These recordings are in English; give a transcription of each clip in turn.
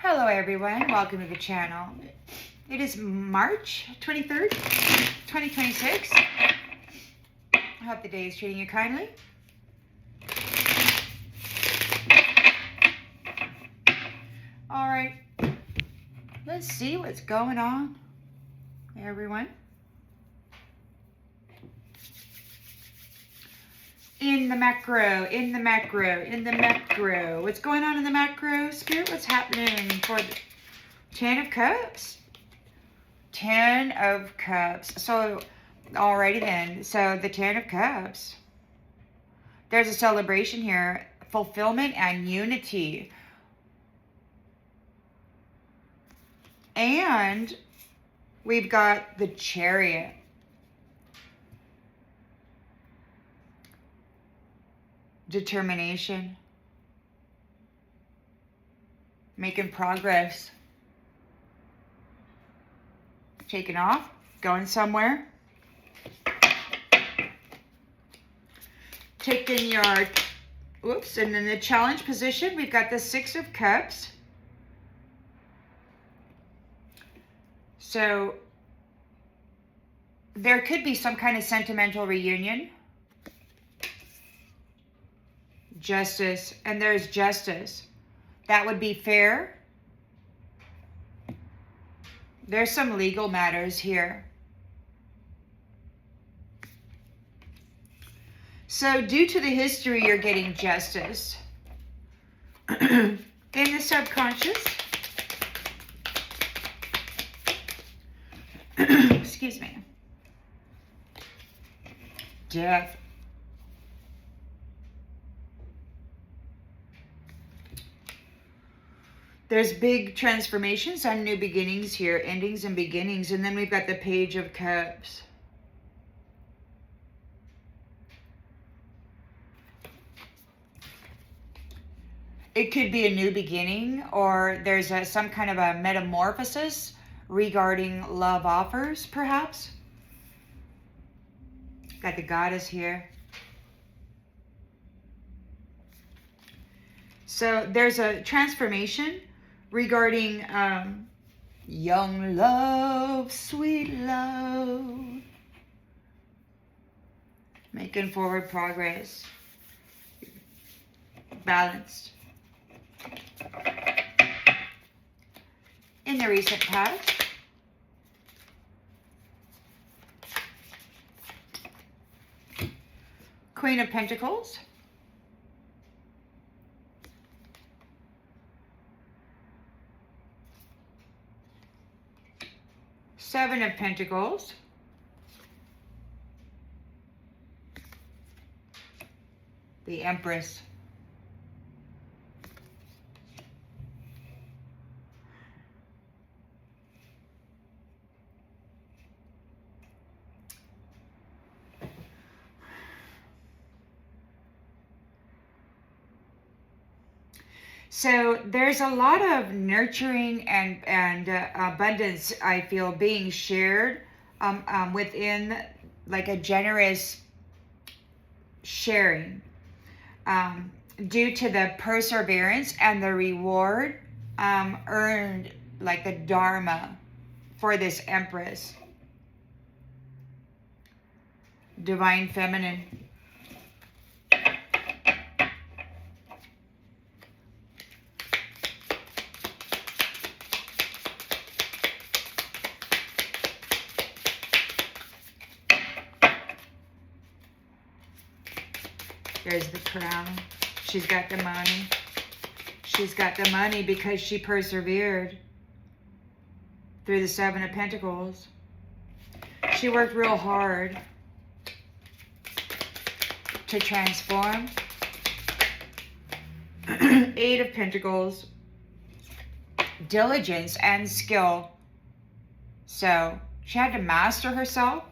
Hello everyone, welcome to the channel. It is March 23rd, 2026. I hope the day is treating you kindly. Alright, let's see what's going on, everyone. In the macro. What's going on in the macro? Spirit, what's happening for the 10 of Cups? 10 of Cups. So, alrighty then. So, the 10 of Cups. There's a celebration here. Fulfillment and unity. And we've got the Chariot. Determination, making progress, taking off, going somewhere, taking your, whoops, and in the challenge position, we've got the 6 of Cups. So there could be some kind of sentimental reunion. Justice, and there's justice. That would be fair. There's some legal matters here. So due to the history, you're getting justice. In the subconscious, excuse me, death. There's big transformations and new beginnings here, endings and beginnings. And then we've got the Page of Cups. It could be a new beginning, or there's some kind of a metamorphosis regarding love offers, perhaps. Got the Goddess here. So there's a transformation regarding young love, sweet love, making forward progress, balanced. In the recent past, Queen of Pentacles, Seven of Pentacles, the Empress, so there's a lot of nurturing and abundance, I feel, being shared within, like, a generous sharing due to the perseverance and the reward earned, like the Dharma for this Empress. Divine Feminine. There's the Crown. She's got the money. She's got the money because she persevered through the Seven of Pentacles. She worked real hard to transform. Eight of Pentacles. Diligence and skill. So she had to master herself.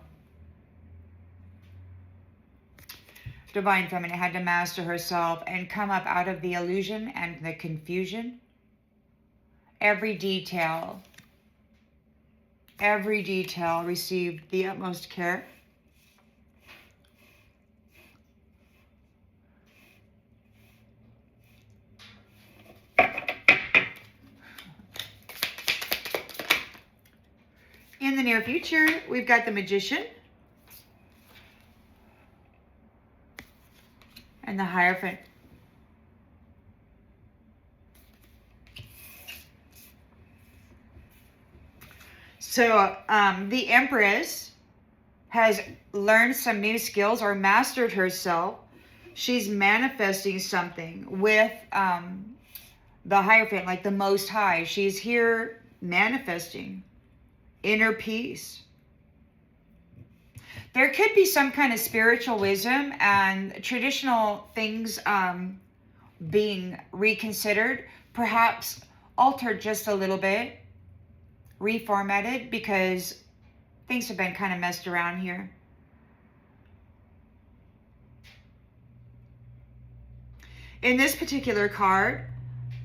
Divine Feminine had to master herself and come up out of the illusion and the confusion. Every detail received the utmost care. In the near future, we've got the Magician and the Hierophant. So the Empress has learned some new skills or mastered herself. She's manifesting something with the Hierophant, like the Most High. She's here manifesting inner peace. There could be some kind of spiritual wisdom and traditional things being reconsidered, perhaps altered just a little bit, reformatted, because things have been kind of messed around here. In this particular card,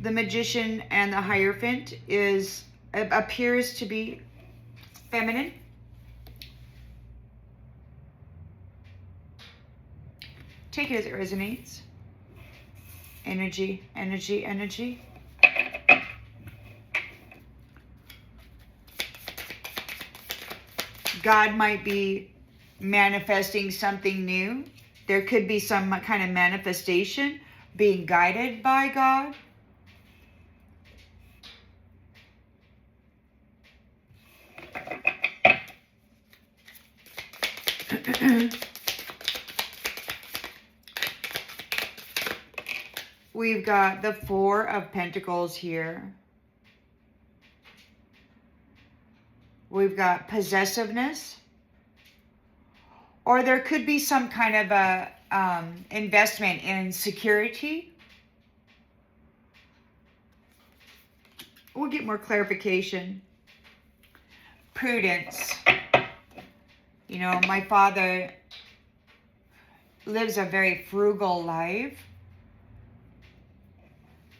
the Magician and the Hierophant appears to be feminine. Take it as it resonates. Energy, energy, energy. God might be manifesting something new. There could be some kind of manifestation being guided by God. We've got the Four of Pentacles here. We've got possessiveness. Or there could be some kind of a investment in security. We'll get more clarification. Prudence. You know, my father lives a very frugal life.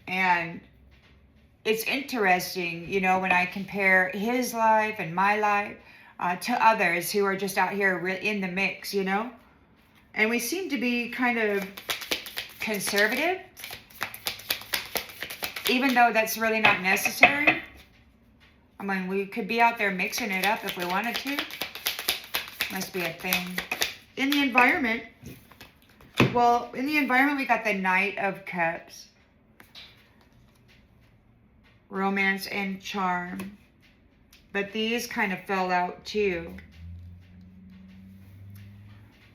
And it's interesting, you know, when I compare his life and my life to others who are just out here in the mix, you know. And we seem to be kind of conservative, even though that's really not necessary. I mean, we could be out there mixing it up if we wanted to. Must be a thing. In the environment, well, in the environment, we got the Knight of Cups. Romance and charm. But these kind of fell out too.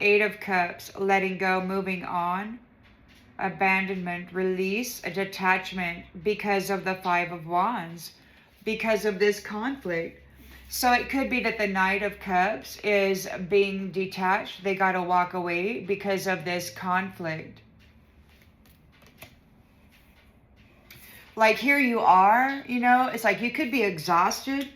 Eight of Cups, letting go, moving on. Abandonment, release, a detachment because of the Five of Wands. Because of this conflict. So it could be that the Knight of Cups is being detached. They got to walk away because of this conflict. Like here you are, you know, it's like you could be exhausted.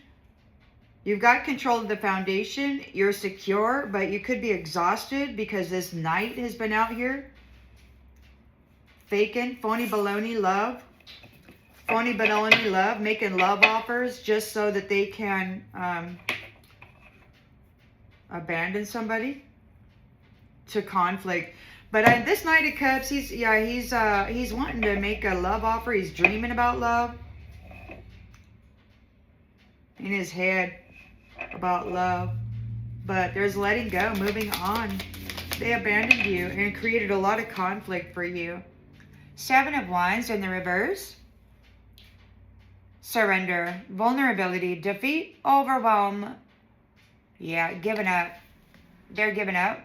You've got control of the foundation. You're secure, but you could be exhausted because this Knight has been out here. Faking, phony baloney love. Phony baloney love, making love offers just so that they can abandon somebody to conflict. But this Knight of Cups, he's wanting to make a love offer. He's dreaming about love in his head about love. But there's letting go, moving on. They abandoned you and created a lot of conflict for you. Seven of Wands in the reverse. Surrender, vulnerability, defeat, overwhelm. Yeah, giving up. They're giving up.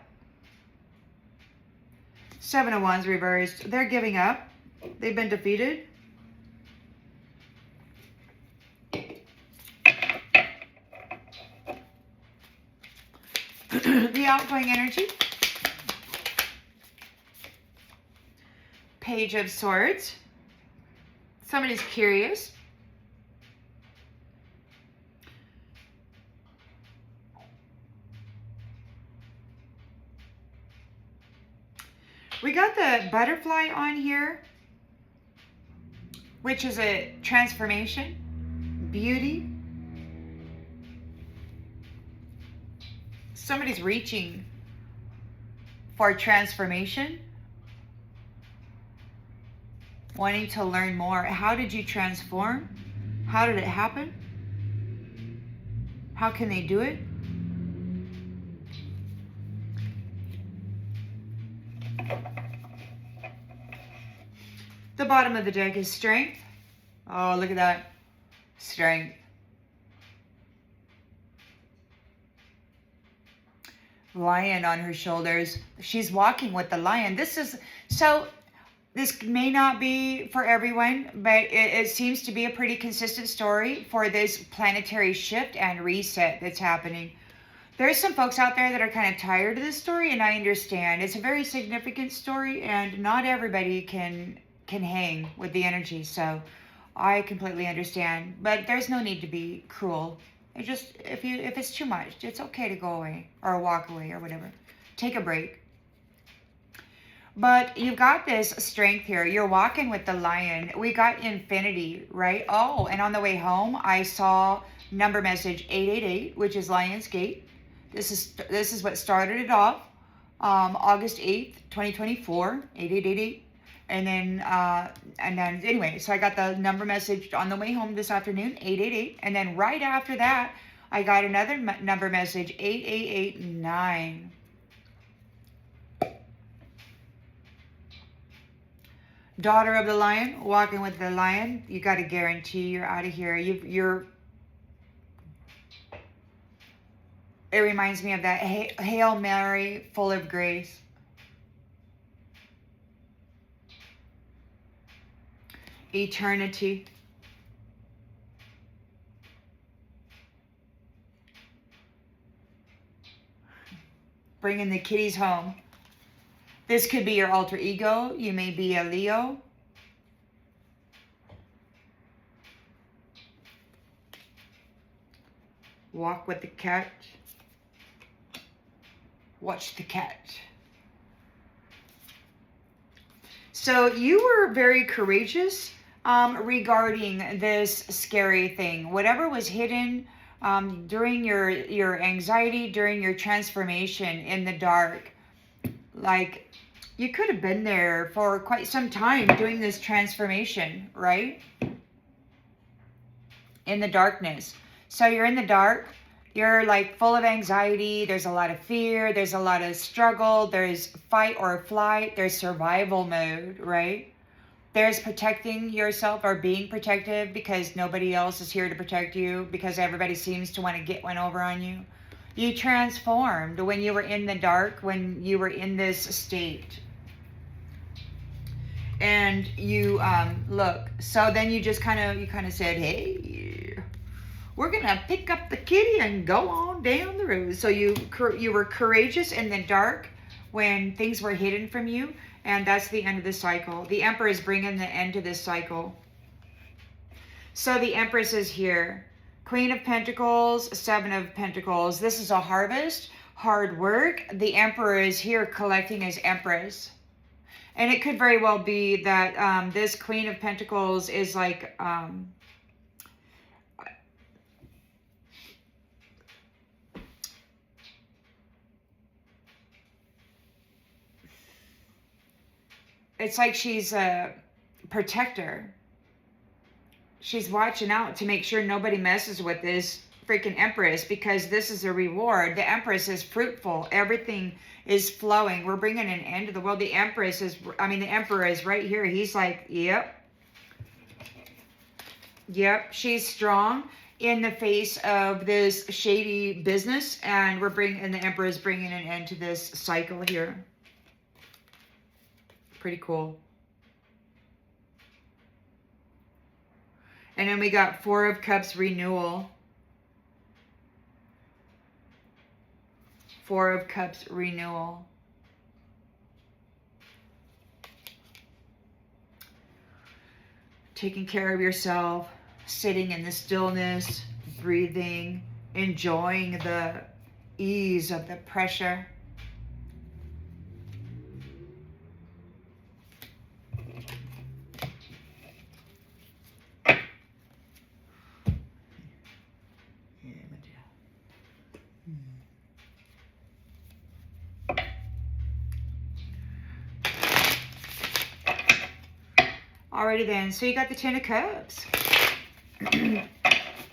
Seven of Wands reversed. They're giving up. They've been defeated. The outgoing energy. Page of Swords. Somebody's curious. We got the butterfly on here, which is a transformation, beauty. Somebody's reaching for transformation, wanting to learn more. How did you transform? How did it happen? How can they do it? The bottom of the deck is strength. Oh, look at that. Strength. Lion on her shoulders. She's walking with the lion. This may not be for everyone, but it seems to be a pretty consistent story for this planetary shift and reset that's happening. There's some folks out there that are kind of tired of this story, and I understand. It's a very significant story, and not everybody can hang with the energy, so I completely understand. But there's no need to be cruel. It just, if it's too much, it's okay to go away or walk away or whatever. Take a break. But you've got this strength here. You're walking with the lion. We got infinity, right? Oh, and on the way home, I saw number message 888, which is Lion's Gate. This is what started it off. August 8th, 2024, 8888. And then anyway, so I got the number message on the way home this afternoon, 888. And then right after that, I got another number message, 8889. Daughter of the lion, walking with the lion. You got to guarantee you're out of here. It reminds me of that Hail Mary, full of grace. Eternity. Bringing the kitties home. This could be your alter ego. You may be a Leo. Walk with the cat. Watch the cat. So you were very courageous regarding this scary thing. Whatever was hidden during your anxiety, during your transformation in the dark, like you could have been there for quite some time doing this transformation, right? In the darkness. So you're in the dark. You're like full of anxiety. There's a lot of fear. There's a lot of struggle. There's fight or flight. There's survival mode, right? There's protecting yourself or being protective because nobody else is here to protect you, because everybody seems to want to get one over on you. You transformed when you were in the dark, when you were in this state. And you, look, so then you just kind of said, hey, we're going to pick up the kitty and go on down the road. So you were courageous in the dark when things were hidden from you. And that's the end of the cycle. The Emperor is bringing the end to this cycle. So the Empress is here. Queen of Pentacles, Seven of Pentacles. This is a harvest, hard work. The Emperor is here collecting his Empress. And it could very well be that this Queen of Pentacles is like... it's like she's a protector. She's watching out to make sure nobody messes with this freaking Empress, because this is a reward. The Empress is fruitful. Everything is flowing. We're bringing an end to the world. The Emperor is right here. He's like, yep. Yep, she's strong in the face of this shady business, and the Emperor is bringing an end to this cycle here. Pretty cool. And then we got Four of Cups renewal. Four of Cups renewal. Taking care of yourself, sitting in the stillness, breathing, enjoying the ease of the pressure. Alrighty then, so you got the Ten of Cups.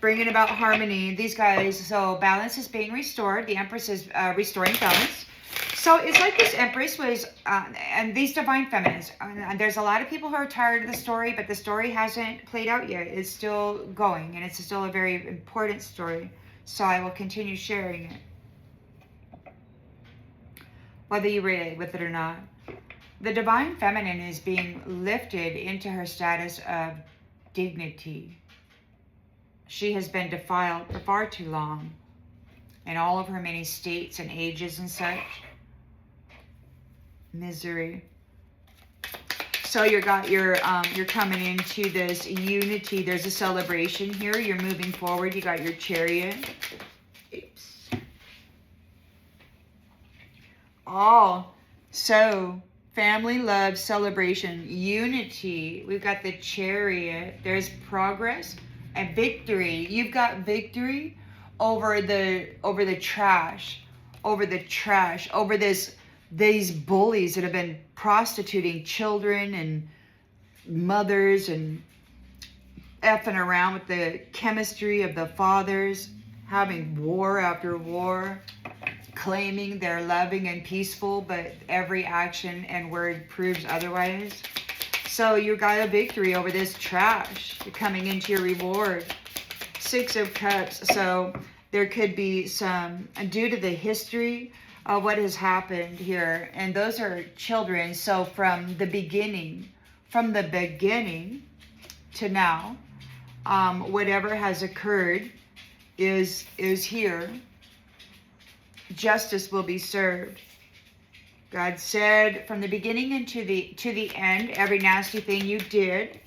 bringing about harmony. These guys, so balance is being restored. The Empress is restoring balance. So it's like this Empress was, and these divine feminines, and there's a lot of people who are tired of the story, but the story hasn't played out yet. It's still going, and it's still a very important story. So I will continue sharing it, whether you relate with it or not. The divine feminine is being lifted into her status of dignity. She has been defiled for far too long in all of her many states and ages and such. Misery. So you're coming into this unity. There's a celebration here. You're moving forward. You got your Chariot. Oops. All. So family, love, celebration, unity. We've got the Chariot. There's progress and victory. You've got victory over the trash, over these bullies that have been prostituting children and mothers and effing around with the chemistry of the fathers, having war after war, claiming they're loving and peaceful, but every action and word proves otherwise. So you got a victory over this trash. You're coming into your reward. 6 of Cups. So there could be some, due to the history of what has happened here, and those are children. So from the beginning to now, whatever has occurred is here. Justice will be served. God said from the beginning and to the end, every nasty thing you did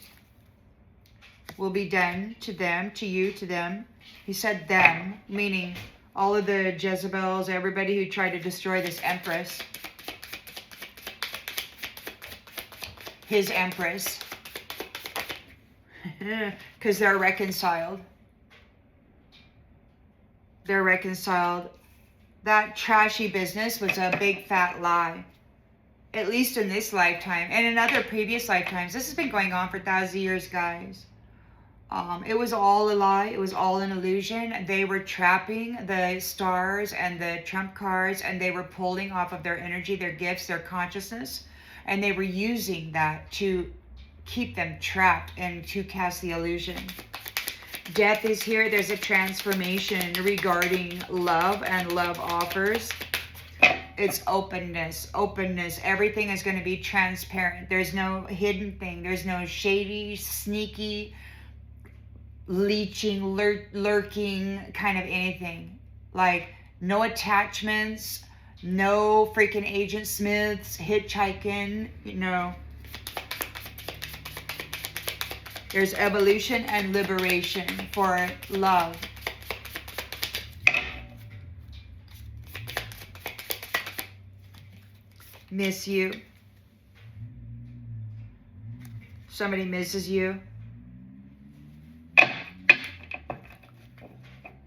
will be done to them, to you, to them. He said them, meaning all of the Jezebels, everybody who tried to destroy this Empress. His Empress. Because they're reconciled. They're reconciled. That trashy business was a big fat lie. At least in this lifetime. And in other previous lifetimes. This has been going on for thousands of years, guys. It was all a lie. It was all an illusion. They were trapping the stars and the trump cards, and they were pulling off of their energy, their gifts, their consciousness, and they were using that to keep them trapped and to cast the illusion. Death is here. There's a transformation regarding love and love offers. It's openness. Everything is going to be transparent. There's no hidden thing. There's no shady, sneaky, leeching, lurking kind of anything. Like no attachments, no freaking Agent Smiths hitchhiking, There's evolution and liberation for love. Miss you. Somebody misses you.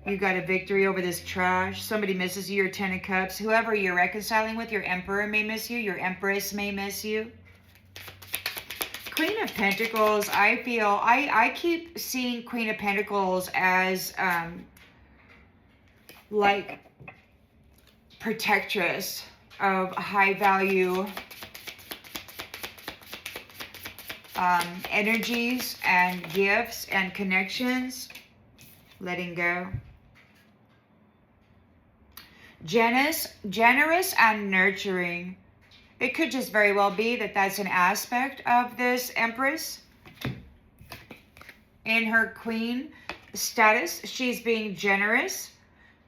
You got a victory over this trash. Somebody misses you, your 10 of Cups. Whoever you're reconciling with, your Emperor may miss you. Your Empress may miss you. Queen of Pentacles, I feel, I keep seeing Queen of Pentacles as, like, protectress of high value energies and gifts and connections. Letting go. Generous and nurturing. It could just very well be that that's an aspect of this Empress. In her queen status, she's being generous.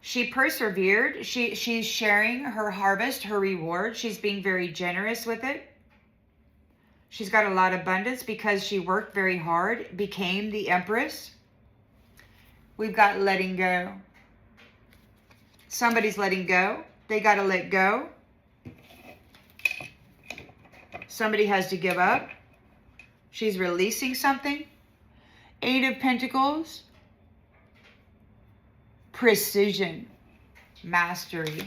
She persevered. She's sharing her harvest, her reward. She's being very generous with it. She's got a lot of abundance because she worked very hard, became the Empress. We've got letting go. Somebody's letting go. They got to let go. Somebody has to give up. She's releasing something. 8 of Pentacles. Precision. Mastery.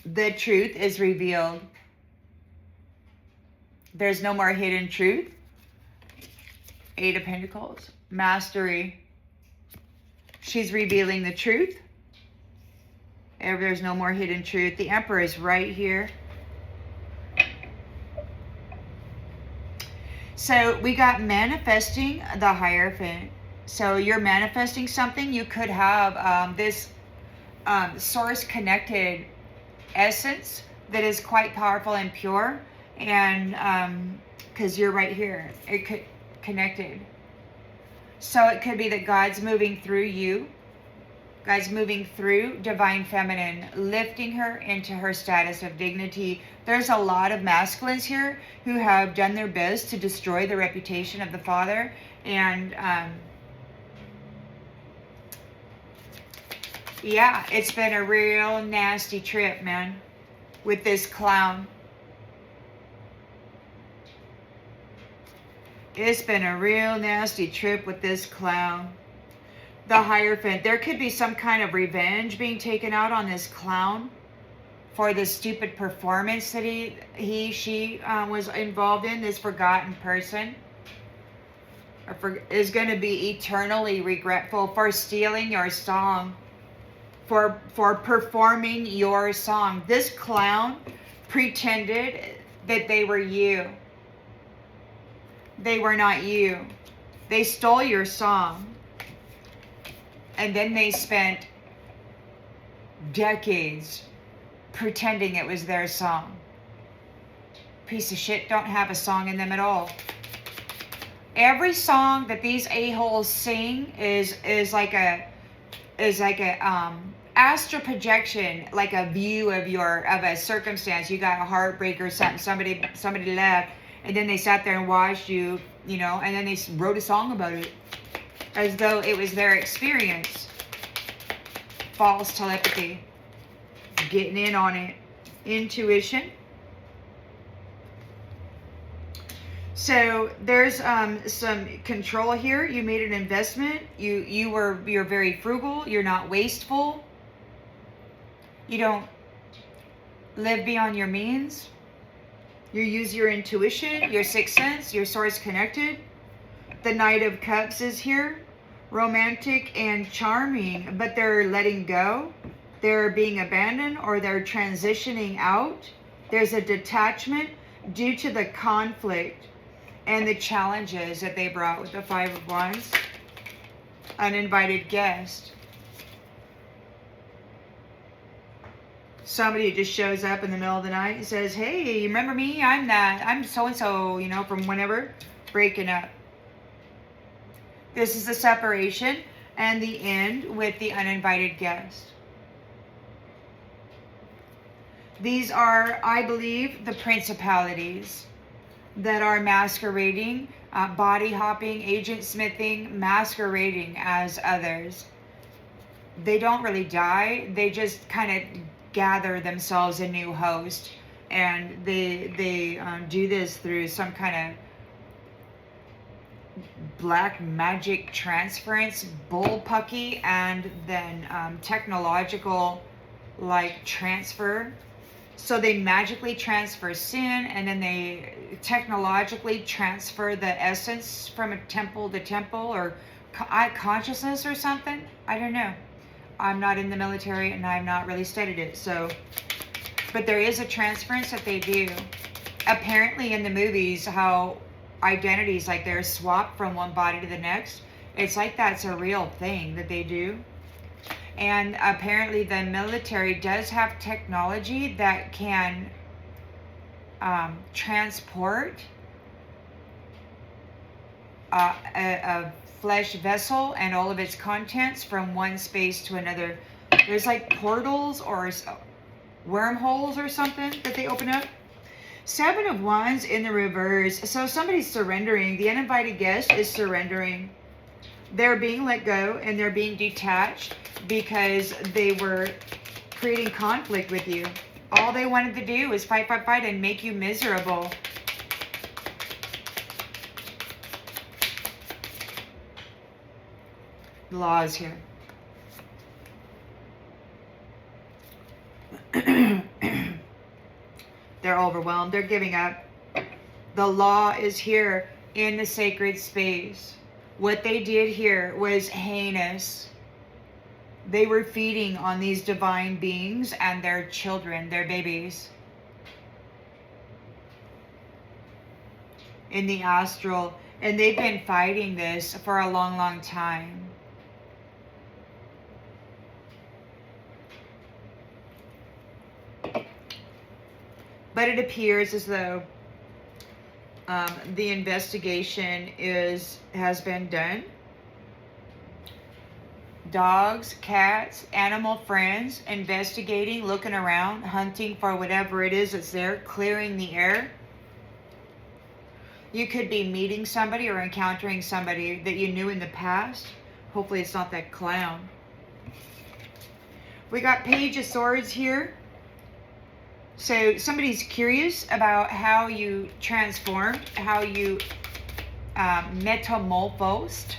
The truth is revealed. There's no more hidden truth. Eight of Pentacles. Mastery. She's revealing the truth. There's no more hidden truth. The Emperor is right here. So we got manifesting the Hierophant. So you're manifesting something. You could have this source connected essence that is quite powerful and pure. And because you're right here, it could connected. So it could be that God's moving through you. God's moving through Divine Feminine, lifting her into her status of dignity. There's a lot of masculines here who have done their best to destroy the reputation of the Father. And yeah, it's been a real nasty trip, man, with this clown. It's been a real nasty trip with this clown. The Hierophant. There could be some kind of revenge being taken out on this clown for the stupid performance that she was involved in. This forgotten person is going to be eternally regretful for stealing your song, for performing your song. This clown pretended that they were you. They were not you. They stole your song. And then they spent decades pretending it was their song. Piece of shit don't have a song in them at all. Every song that these a-holes sing is like a astral projection, like a view of a circumstance. You got a heartbreak or something. Somebody left, and then they sat there and watched you, and then they wrote a song about it, as though it was their experience. False telepathy. Getting in on it. Intuition. So there's some control here. You made an investment. You're very frugal. You're not wasteful. You don't live beyond your means. You use your intuition, your sixth sense, your source connected. The Knight of Cups is here. Romantic and charming, but they're letting go. They're being abandoned, or they're transitioning out. There's a detachment due to the conflict and the challenges that they brought with the Five of Wands. Uninvited guest. Somebody just shows up in the middle of the night and says, hey, you remember me? I'm so-and-so, from whenever. Breaking up. This is the separation and the end with the uninvited guest. These are, I believe, the principalities that are masquerading, body hopping, agent smithing, masquerading as others. They don't really die. They just kind of gather themselves a new host. And they do this through some kind of black magic transference, bullpucky, and then technological transfer. So they magically transfer sin, and then they technologically transfer the essence from a temple to temple, or consciousness or something. I don't know. I'm not in the military and I've not really studied it. But there is a transference that they do. Apparently in the movies, how identities, they're swapped from one body to the next. It's like that's a real thing that they do. And apparently the military does have technology that can transport a flesh vessel and all of its contents from one space to another. There's portals or wormholes or something that they open up. Seven of Wands in the reverse. So somebody's surrendering. The uninvited guest is surrendering. They're being let go and they're being detached because they were creating conflict with you. All they wanted to do was fight, and make you miserable. Laws here. They're overwhelmed. They're giving up. The law is here in the sacred space. What they did here was heinous. They were feeding on these divine beings and their children, their babies. In the astral. And they've been fighting this for a long, long time. But it appears as though the investigation has been done. Dogs, cats, animal friends, investigating, looking around, hunting for whatever it is that's there, clearing the air. You could be meeting somebody or encountering somebody that you knew in the past. Hopefully it's not that clown. We got Page of Swords here. So somebody's curious about how you transformed, how you metamorphosed.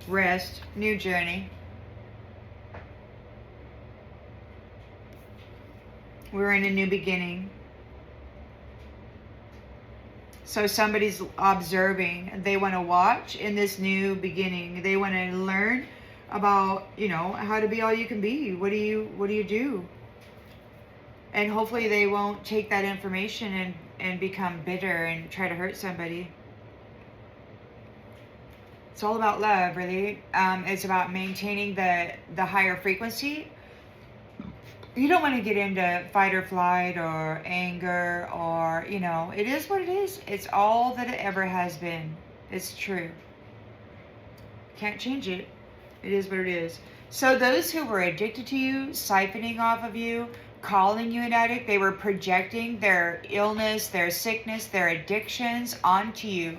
Rest, new journey. We're in a new beginning. So somebody's observing. They want to watch in this new beginning. They want to learn about, how to be all you can be. What do you do? And hopefully they won't take that information and become bitter and try to hurt somebody. It's all about love, really. It's about maintaining the higher frequency. You don't want to get into fight or flight or anger or, it is what it is. It's all that it ever has been. It's true. Can't change it. It is what it is. So those who were addicted to you, siphoning off of you, calling you an addict, they were projecting their illness, their sickness, their addictions onto you.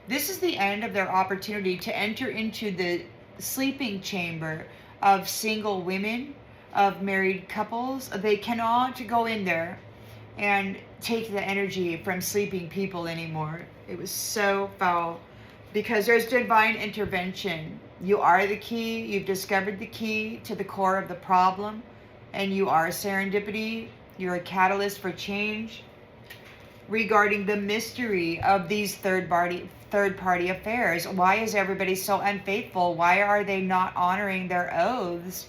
This is the end of their opportunity to enter into the sleeping chamber of single women, of married couples. They cannot go in there and take the energy from sleeping people anymore. It was so foul because there's divine intervention. You are the key. You've discovered the key to the core of the problem, and you are serendipity. You're a catalyst for change. Regarding the mystery of these third party affairs. Why is everybody so unfaithful? Why are they not honoring their oaths?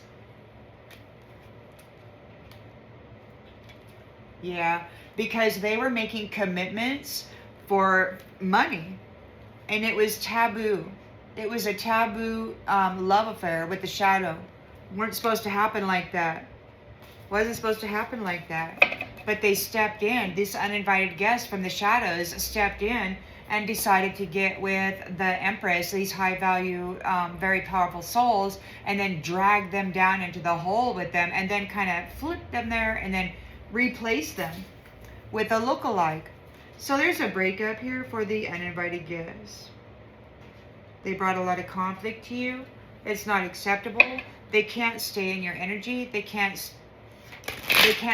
Yeah, because they were making commitments for money, and it was taboo. It was a taboo love affair with the shadow. Weren't supposed to happen like that. Wasn't supposed to happen like that. But they stepped in. This uninvited guest from the shadows stepped in and decided to get with the Empress, these high value, very powerful souls, and then drag them down into the hole with them, and then kind of flip them there and then replace them with a lookalike. So there's a breakup here for the uninvited guests. They brought a lot of conflict to you. It's not acceptable. They can't stay in your energy. They can't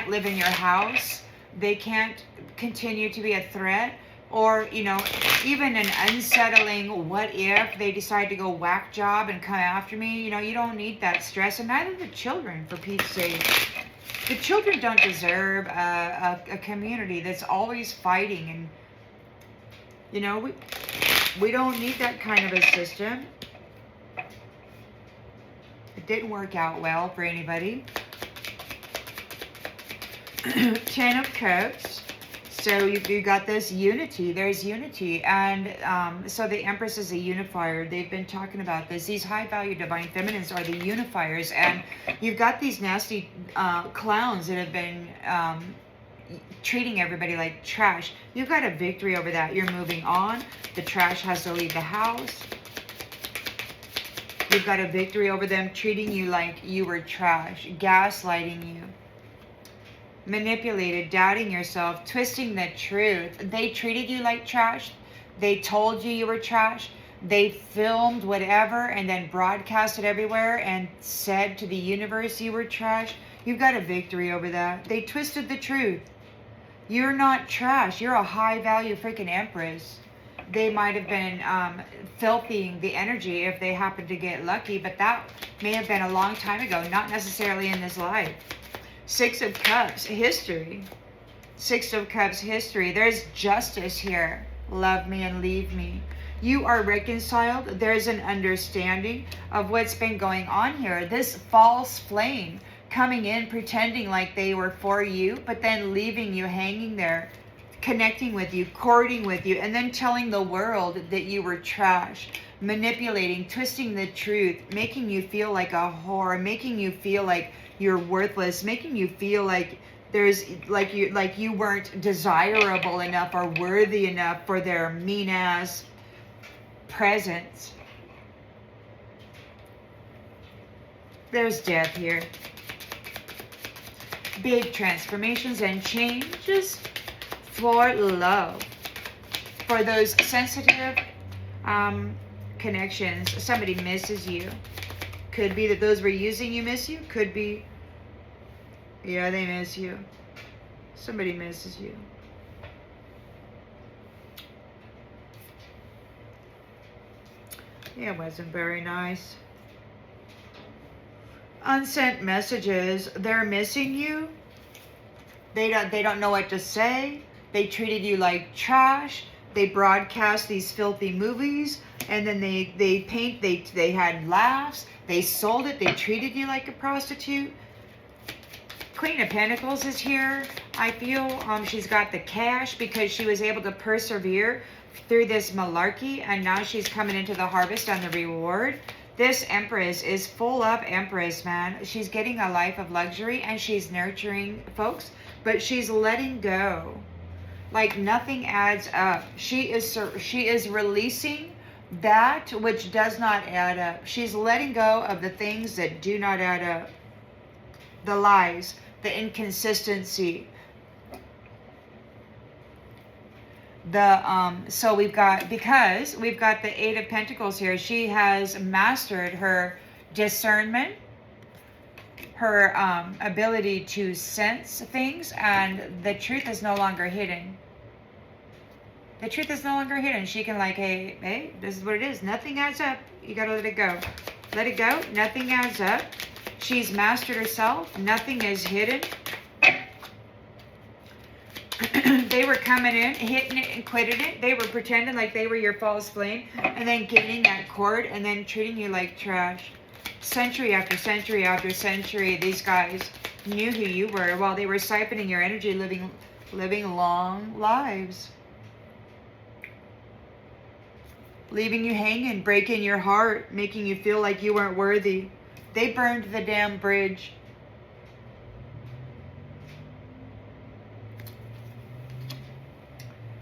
live in your house. They can't continue to be a threat. Or, even an unsettling what if they decide to go whack job and come after me. You don't need that stress, and neither the children, for Pete's sake. The children don't deserve a community that's always fighting, and, we don't need that kind of a system. It didn't work out well for anybody. 10 of Cups. So you got this unity. There's unity. And so the Empress is a unifier. They've been talking about this. These high-value divine feminines are the unifiers. And you've got these nasty clowns that have been treating everybody like trash. You've got a victory over that. You're moving on. The trash has to leave the house. You've got a victory over them treating you like you were trash, gaslighting you. Manipulated, doubting yourself, twisting the truth. They treated you like trash. They told you were trash. They filmed whatever and then broadcast it everywhere and said to the universe you were trash. You've got a victory over that. They twisted the truth. You're not trash. You're a high-value freaking Empress. They might have been filthying the energy if they happened to get lucky, but that may have been a long time ago, not necessarily in this life. 6 of Cups, history. Six of Cups history. There's justice here. Love me and leave me. You are reconciled. There's an understanding of what's been going on here. This false flame coming in, pretending like they were for you, but then leaving you hanging there, connecting with you, courting with you, and then telling the world that you were trash, manipulating, twisting the truth, making you feel like a whore, making you feel like you're worthless, making you feel like there's like you weren't desirable enough or worthy enough for their mean ass presence. There's death here. Big transformations and changes for love. For those sensitive connections, somebody misses you. Could be that those were using you miss you. Could be, yeah, they miss you. Somebody misses you. Yeah, it wasn't very nice. Unsent messages. They're missing you. They don't know what to say. They treated you like trash. They broadcast these filthy movies, and then they had laughs. They sold it. They treated you like a prostitute. Queen of Pentacles is here. I feel she's got the cash because she was able to persevere through this malarkey, and now she's coming into the harvest and the reward. This Empress is full up Empress, man. She's getting a life of luxury and she's nurturing folks, but she's letting go. Like nothing adds up. She is releasing that which does not add up. She's letting go of the things that do not add up. The lies, the inconsistency. So we've got, because we've got the Eight of Pentacles here, she has mastered her discernment, her ability to sense things, and the truth is no longer hidden. The truth is no longer hidden. She can like, hey, this is what it is. Nothing adds up. You gotta let it go. Let it go. Nothing adds up. She's mastered herself. Nothing is hidden. They were coming in, hitting it and quitting it. They were pretending like they were your false flame, and then getting that cord, and then treating you like trash. Century after century after century, these guys knew who you were while they were siphoning your energy, living long lives. Leaving you hanging, breaking your heart, making you feel like you weren't worthy. They burned the damn bridge.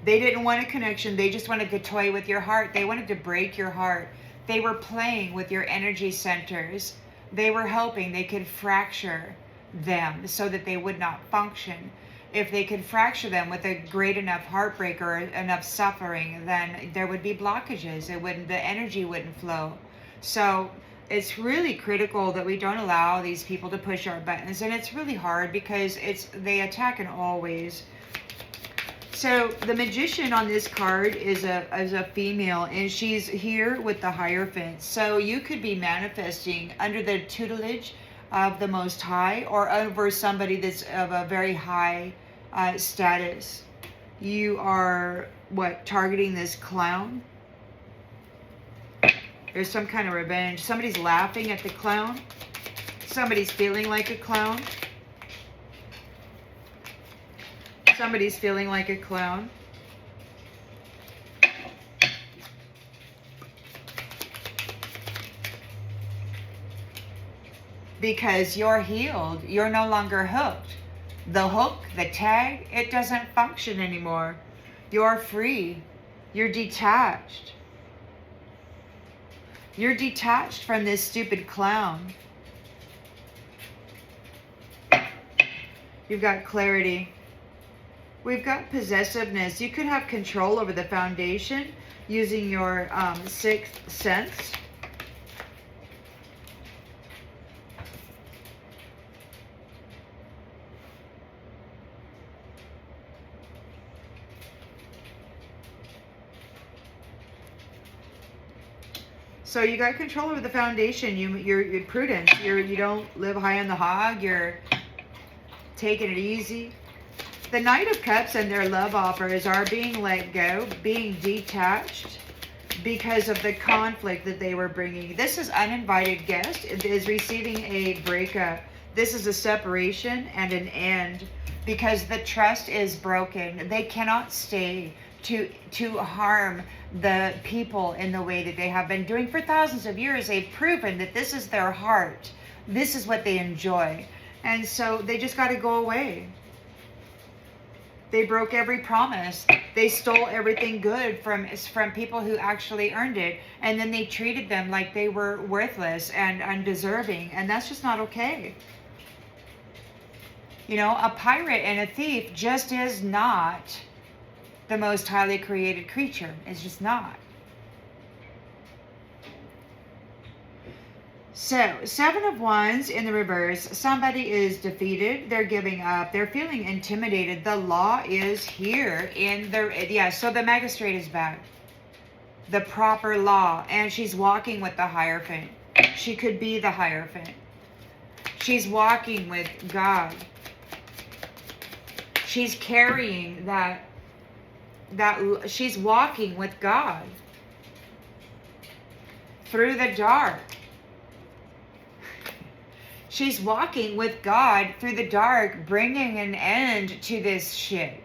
They didn't want a connection. They just wanted to toy with your heart. They wanted to break your heart. They were playing with your energy centers. They were hoping they could fracture them so that they would not function. If they could fracture them with a great enough heartbreak or enough suffering, then there would be blockages. The energy wouldn't flow. So it's really critical that we don't allow these people to push our buttons. And it's really hard because they attack in all ways. So the Magician on this card is a female, and she's here with the Hierophant. So you could be manifesting under the tutelage of the Most High, or over somebody that's of a very high status. You are, targeting this clown? There's some kind of revenge. Somebody's laughing at the clown. Somebody's feeling like a clown. Somebody's feeling like a clown. Because you're healed. You're no longer hooked. The hook, the tag, it doesn't function anymore. You're free. You're detached. You're detached from this stupid clown. You've got clarity. We've got possessiveness. You could have control over the foundation using your sixth sense. So you got control over the foundation. You're prudent. You don't live high on the hog. You're taking it easy. The Knight of Cups and their love offers are being let go, being detached because of the conflict that they were bringing. This is uninvited guest is receiving a breakup. This is a separation and an end because the trust is broken. They cannot stay to harm the people in the way that they have been doing for thousands of years. They've proven that this is their heart. This is what they enjoy. And so they just got to go away. They broke every promise. They stole everything good from people who actually earned it. And then they treated them like they were worthless and undeserving. And that's just not okay. You know, a pirate and a thief just is not the most highly created creature. It's just not. So, 7 of Wands in the reverse. Somebody is defeated. They're giving up. They're feeling intimidated. The law is here in the... Yeah, so the magistrate is back. The proper law. And she's walking with the Hierophant. She could be the Hierophant. She's walking with God. She's carrying that she's walking with God through the dark. She's walking with God through the dark, bringing an end to this shit.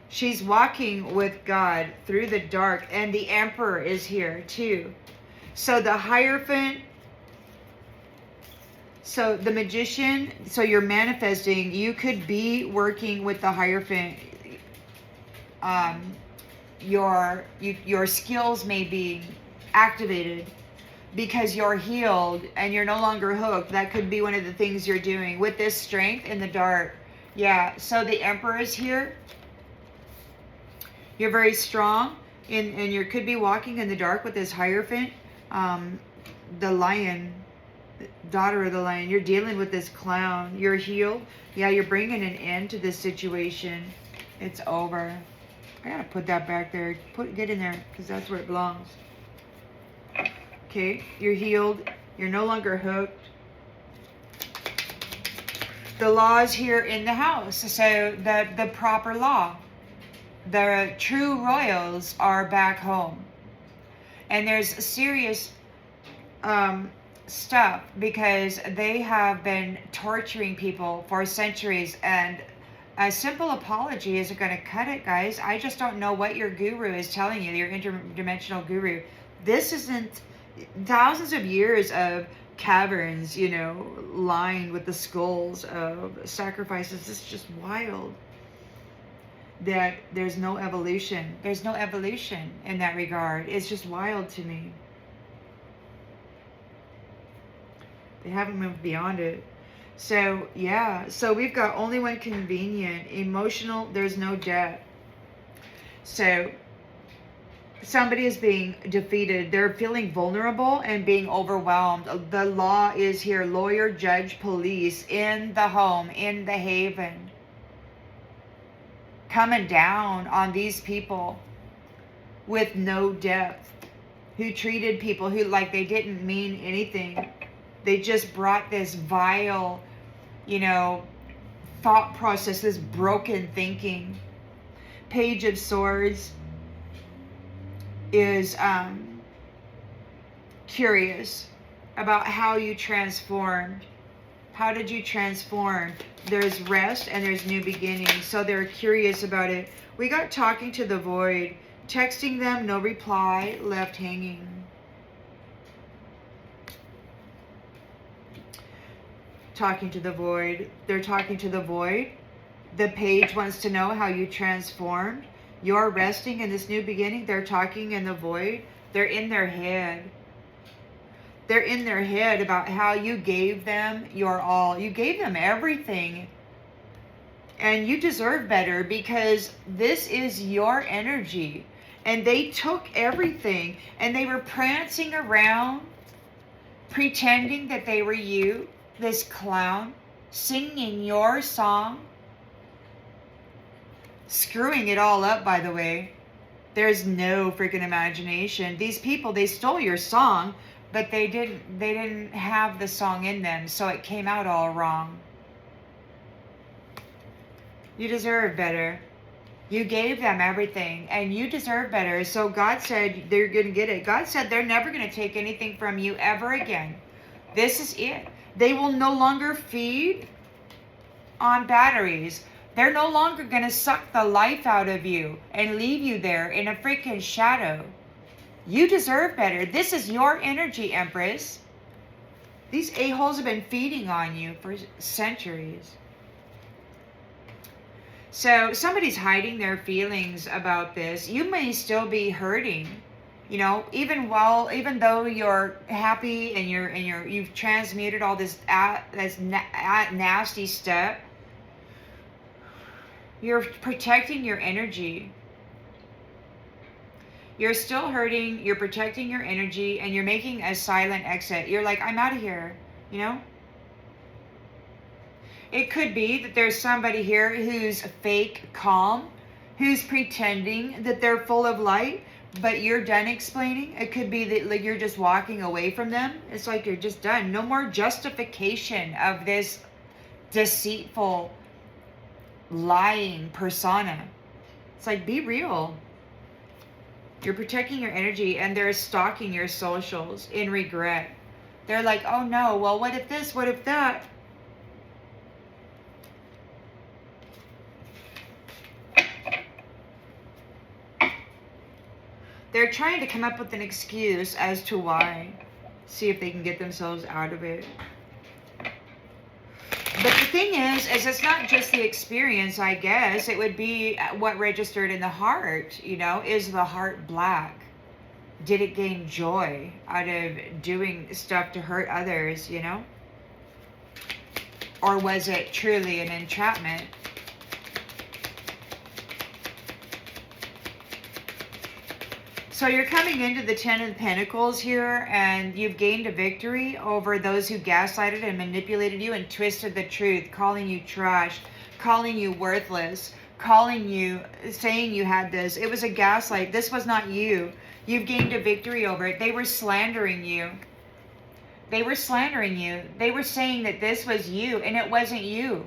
She's walking with God through the dark, and the Emperor is here too. So the Hierophant, so the Magician, so you're manifesting, you could be working with the Hierophant. Your skills may be activated because you're healed and you're no longer hooked. That could be one of the things you're doing with this strength in the dark. Yeah, so the Emperor is here. You're very strong, and you could be walking in the dark with this Hierophant. The Lion, daughter of the Lion, you're dealing with this clown. You're healed. Yeah, you're bringing an end to this situation. It's over. I gotta put that back there. Get in there, because that's where it belongs. Okay, you're healed. You're no longer hooked. The law is here in the house. So the proper law. The true royals are back home. And there's serious stuff because they have been torturing people for centuries, and a simple apology isn't going to cut it, guys. I just don't know what your guru is telling you, your interdimensional guru. This isn't thousands of years of caverns, you know, lined with the skulls of sacrifices. It's just wild that there's no evolution. There's no evolution in that regard. It's just wild to me. They haven't moved beyond it. So, yeah. So we've got only one convenient. Emotional, there's no debt. So somebody is being defeated. They're feeling vulnerable and being overwhelmed. The law is here. Lawyer, judge, police in the home, in the haven. Coming down on these people with no depth, who treated people who like they didn't mean anything. They just brought this vile, you know, thought process, this broken thinking. Page of Swords is curious about how you transformed. How did you transform? There's rest and there's new beginnings. So they're curious about it. We got talking to the void. Texting them, no reply, left hanging. Talking to the void. They're talking to the void. The page wants to know how you transformed. You're resting in this new beginning. They're talking in the void. They're in their head. They're in their head about how you gave them your all. You gave them everything. And you deserve better because this is your energy. And they took everything and they were prancing around, pretending that they were you, this clown, singing your song. Screwing it all up, by the way. There's no freaking imagination. These people, they stole your song, but they didn't have the song in them, so it came out all wrong. You deserve better. You gave them everything, and you deserve better. So God said they're going to get it. God said they're never going to take anything from you ever again. This is it. They will no longer feed on batteries. They're no longer going to suck the life out of you and leave you there in a freaking shadow. You deserve better. This is your energy, Empress. These a-holes have been feeding on you for centuries. So somebody's hiding their feelings about this. You may still be hurting, you know, even though you're happy and you've transmuted all this nasty stuff. You're protecting your energy. You're still hurting. You're protecting your energy, and you're making a silent exit. You're like, I'm out of here, you know. It could be that there's somebody here who's fake calm, who's pretending that they're full of light, but you're done explaining. It could be that like you're just walking away from them. It's like you're just done. No more justification of this deceitful, lying persona. It's like, be real. You're protecting your energy, and they're stalking your socials in regret. They're like, oh no, well, what if this? What if that? They're trying to come up with an excuse as to why. See if they can get themselves out of it. But the thing is it's not just the experience, I guess. It would be what registered in the heart, you know. Is the heart black? Did it gain joy out of doing stuff to hurt others, you know? Or was it truly an entrapment? So you're coming into the Ten of Pentacles here, and you've gained a victory over those who gaslighted and manipulated you and twisted the truth, calling you trash, calling you worthless, calling you, saying you had this. It was a gaslight. This was not you. You've gained a victory over it. They were slandering you. They were slandering you. They were saying that this was you, and it wasn't you.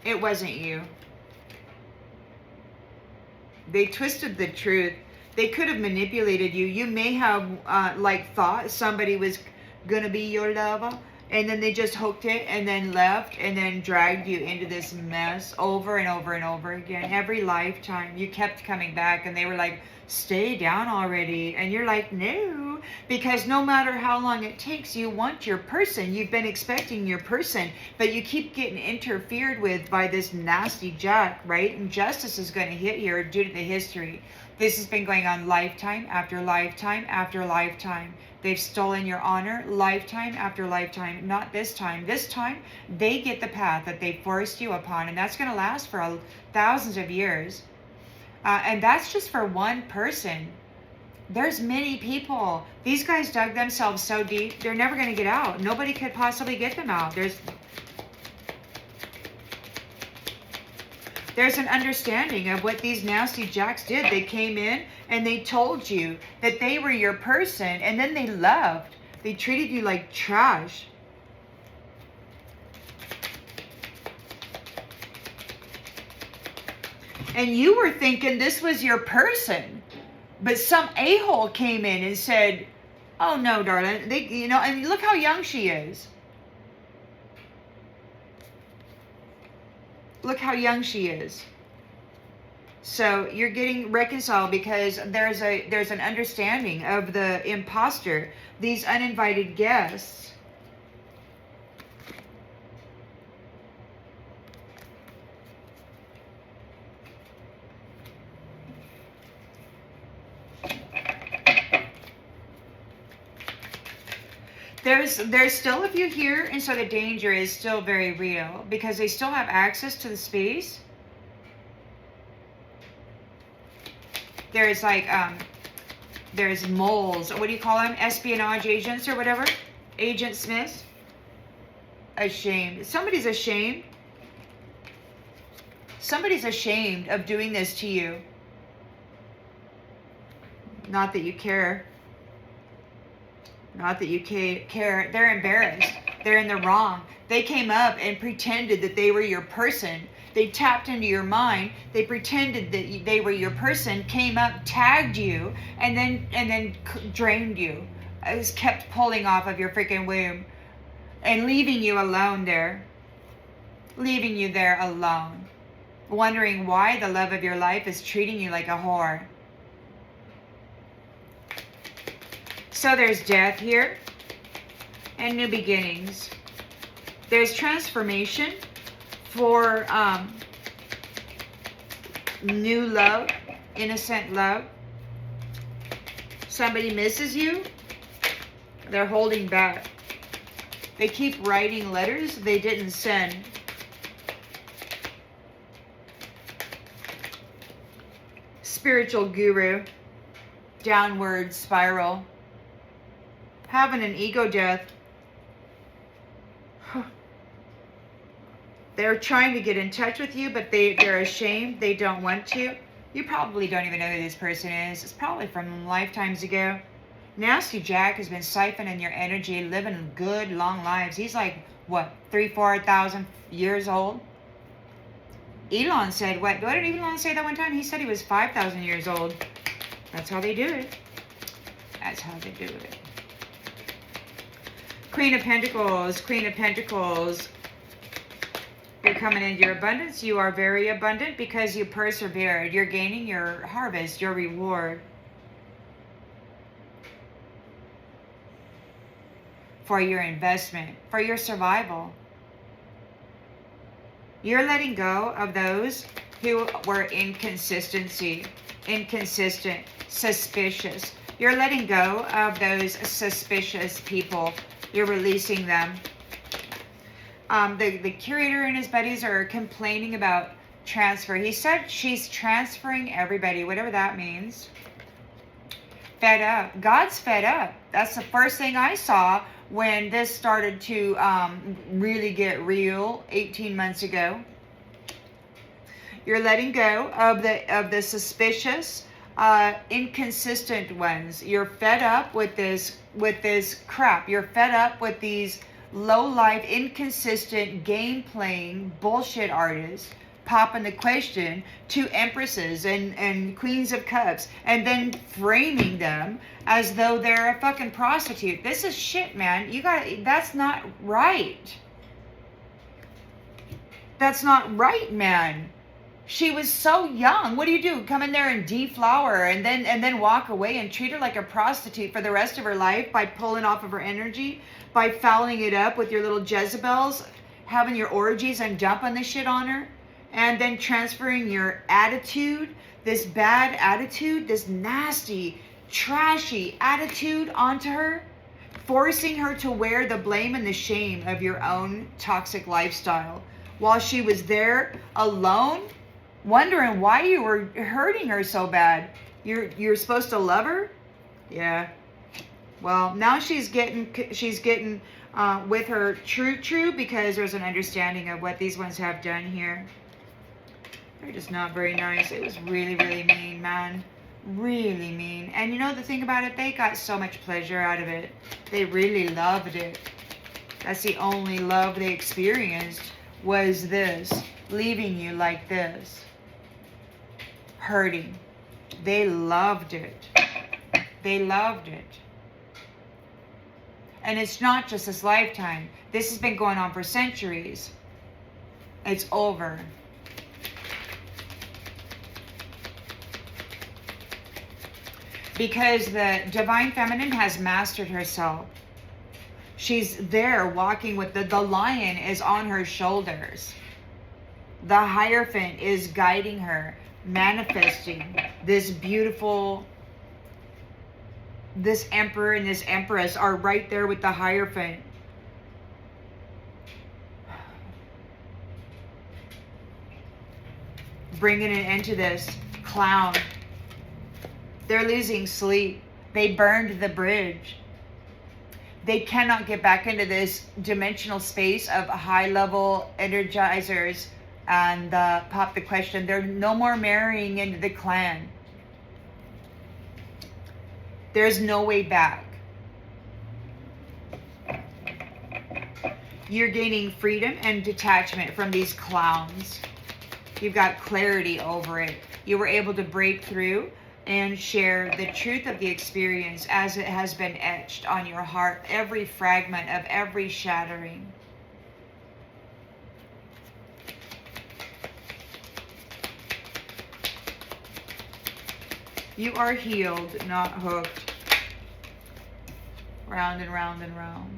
It wasn't you. They twisted the truth. They could have manipulated you. You may have thought somebody was gonna be your lover, and then they just hooked it and then left and then dragged you into this mess over and over and over again. Every lifetime you kept coming back, and they were like, stay down already. And you're like, no, because no matter how long it takes, you want your person. You've been expecting your person, but you keep getting interfered with by this nasty jack, right? And justice is going to hit here due to the history. This has been going on lifetime after lifetime after lifetime. They've stolen your honor lifetime after lifetime. Not this time. This time, they get the path that they forced you upon, and that's going to last for thousands of years. And that's just for one person. There's many people. These guys dug themselves so deep, they're never going to get out. Nobody could possibly get them out. There's an understanding of what these nasty jacks did. They came in and they told you that they were your person, and then they left. They treated you like trash. And you were thinking this was your person. But some a-hole came in and said, oh no, darling. And look how young she is. Look how young she is. So you're getting reconciled because there's an understanding of the imposter, these uninvited guests. There's still a few here, and so the danger is still very real because they still have access to the space. There's there's moles. What do you call them? Espionage agents or whatever. Agent Smith. Ashamed. Somebody's ashamed. Somebody's ashamed of doing this to you. Not that you care. Not that you care. They're embarrassed. They're in the wrong. They came up and pretended that they were your person. They tapped into your mind. They pretended that they were your person, came up, tagged you, and then drained you. Just kept pulling off of your freaking womb and leaving you alone there. Leaving you there alone. Wondering why the love of your life is treating you like a whore. So there's death here and new beginnings. There's transformation for new love, innocent love. Somebody misses you. They're holding back. They keep writing letters they didn't send. Spiritual guru. Downward spiral. Having an ego death. They're trying to get in touch with you, but they're ashamed. They don't want to. You probably don't even know who this person is. It's probably from lifetimes ago. Nasty Jack has been siphoning your energy, living good, long lives. He's like, what, 3,000-4,000 years old? Elon said, what did Elon say that one time? He said he was 5,000 years old. That's how they do it. That's how they do it. Queen of Pentacles, Queen of Pentacles. You're coming into your abundance. You are very abundant because you persevered. You're gaining your harvest, your reward. For your investment, for your survival. You're letting go of those who were inconsistent, suspicious. You're letting go of those suspicious people. You're releasing them. The curator and his buddies are complaining about transfer. He said she's transferring everybody, whatever that means. Fed up. God's fed up. That's the first thing I saw when this started to really get real 18 months ago. You're letting go of the suspicious, inconsistent ones. You're fed up with this crap. You're fed up with these low-life, inconsistent, game-playing bullshit artists popping the question to empresses and queens of cups and then framing them as though they're a fucking prostitute. This is shit, man. That's not right. That's not right, man. She was so young. What do? Come in there and deflower and then walk away and treat her like a prostitute for the rest of her life by pulling off of her energy, by fouling it up with your little Jezebels, having your orgies and dumping the shit on her, and then transferring your attitude, this bad attitude, this nasty, trashy attitude onto her, forcing her to wear the blame and the shame of your own toxic lifestyle while she was there alone, wondering why you were hurting her so bad. You're supposed to love her? Yeah. Well, now she's getting with her true because there's an understanding of what these ones have done here. They're just not very nice. It was really, really mean, man. Really mean. And you know the thing about it? They got so much pleasure out of it. They really loved it. That's the only love they experienced, was this. Leaving you like this. Hurting. They loved it. They loved it. And it's not just this lifetime. This has been going on for centuries. It's over. Because the divine feminine has mastered herself. She's there walking with the lion is on her shoulders. The Hierophant is guiding her, manifesting this beautiful, this emperor and this empress are right there with the Hierophant. Bringing an end to this clown. They're losing sleep. They burned the bridge. They cannot get back into this dimensional space of high-level energizers and pop the question. They're no more marrying into the clan. There's no way back. You're gaining freedom and detachment from these clowns. You've got clarity over it. You were able to break through and share the truth of the experience as it has been etched on your heart, every fragment of every shattering. You are healed, not hooked. Round and round and round.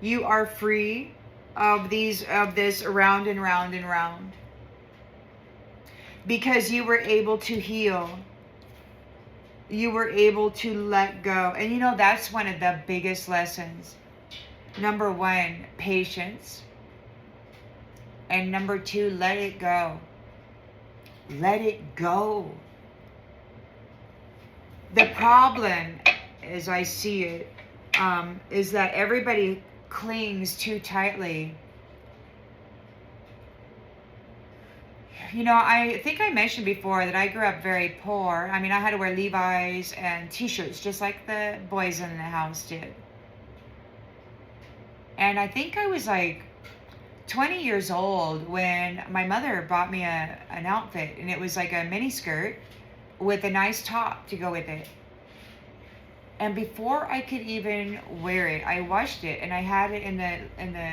You are free of this round and round and round. Because you were able to heal. You were able to let go. And you know, that's one of the biggest lessons. Number one, patience. And number two, let it go. Let it go. The problem, as I see it, is that everybody clings too tightly. You know, I think I mentioned before that I grew up very poor. I mean, I had to wear Levi's and t-shirts just like the boys in the house did. And I think I was like 20 years old when my mother bought me an outfit, and it was like a mini skirt with a nice top to go with it. And before I could even wear it, I washed it and I had it in the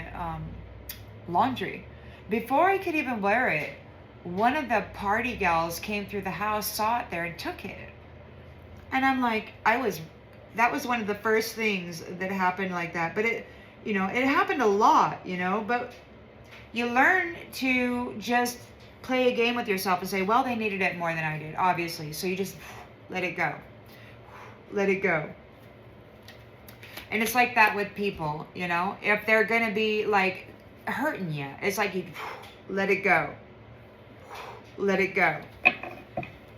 laundry. Before I could even wear it, one of the party gals came through the house, saw it there, and took it. And I'm like, that was one of the first things that happened like that. But it happened a lot, but you learn to just play a game with yourself and say, well, they needed it more than I did, obviously. So you just let it go. Let it go. And it's like that with people, if they're going to be like hurting you, it's like you let it go. Let it go.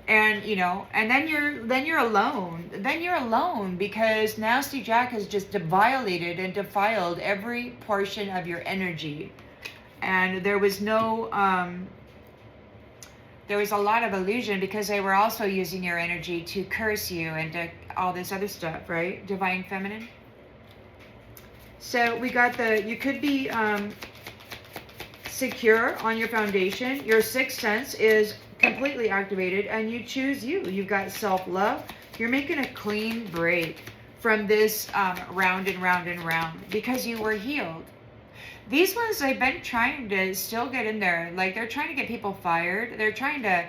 And and then you're alone. Then you're alone because Nasty Jack has just violated and defiled every portion of your energy. And there was a lot of illusion because they were also using your energy to curse you and to all this other stuff, right? Divine Feminine. So we got you could be secure on your foundation. Your sixth sense is completely activated and you choose you. You've got self-love. You're making a clean break from this round and round and round because you were healed. These ones, they've been trying to still get in there. Like, they're trying to get people fired. They're trying to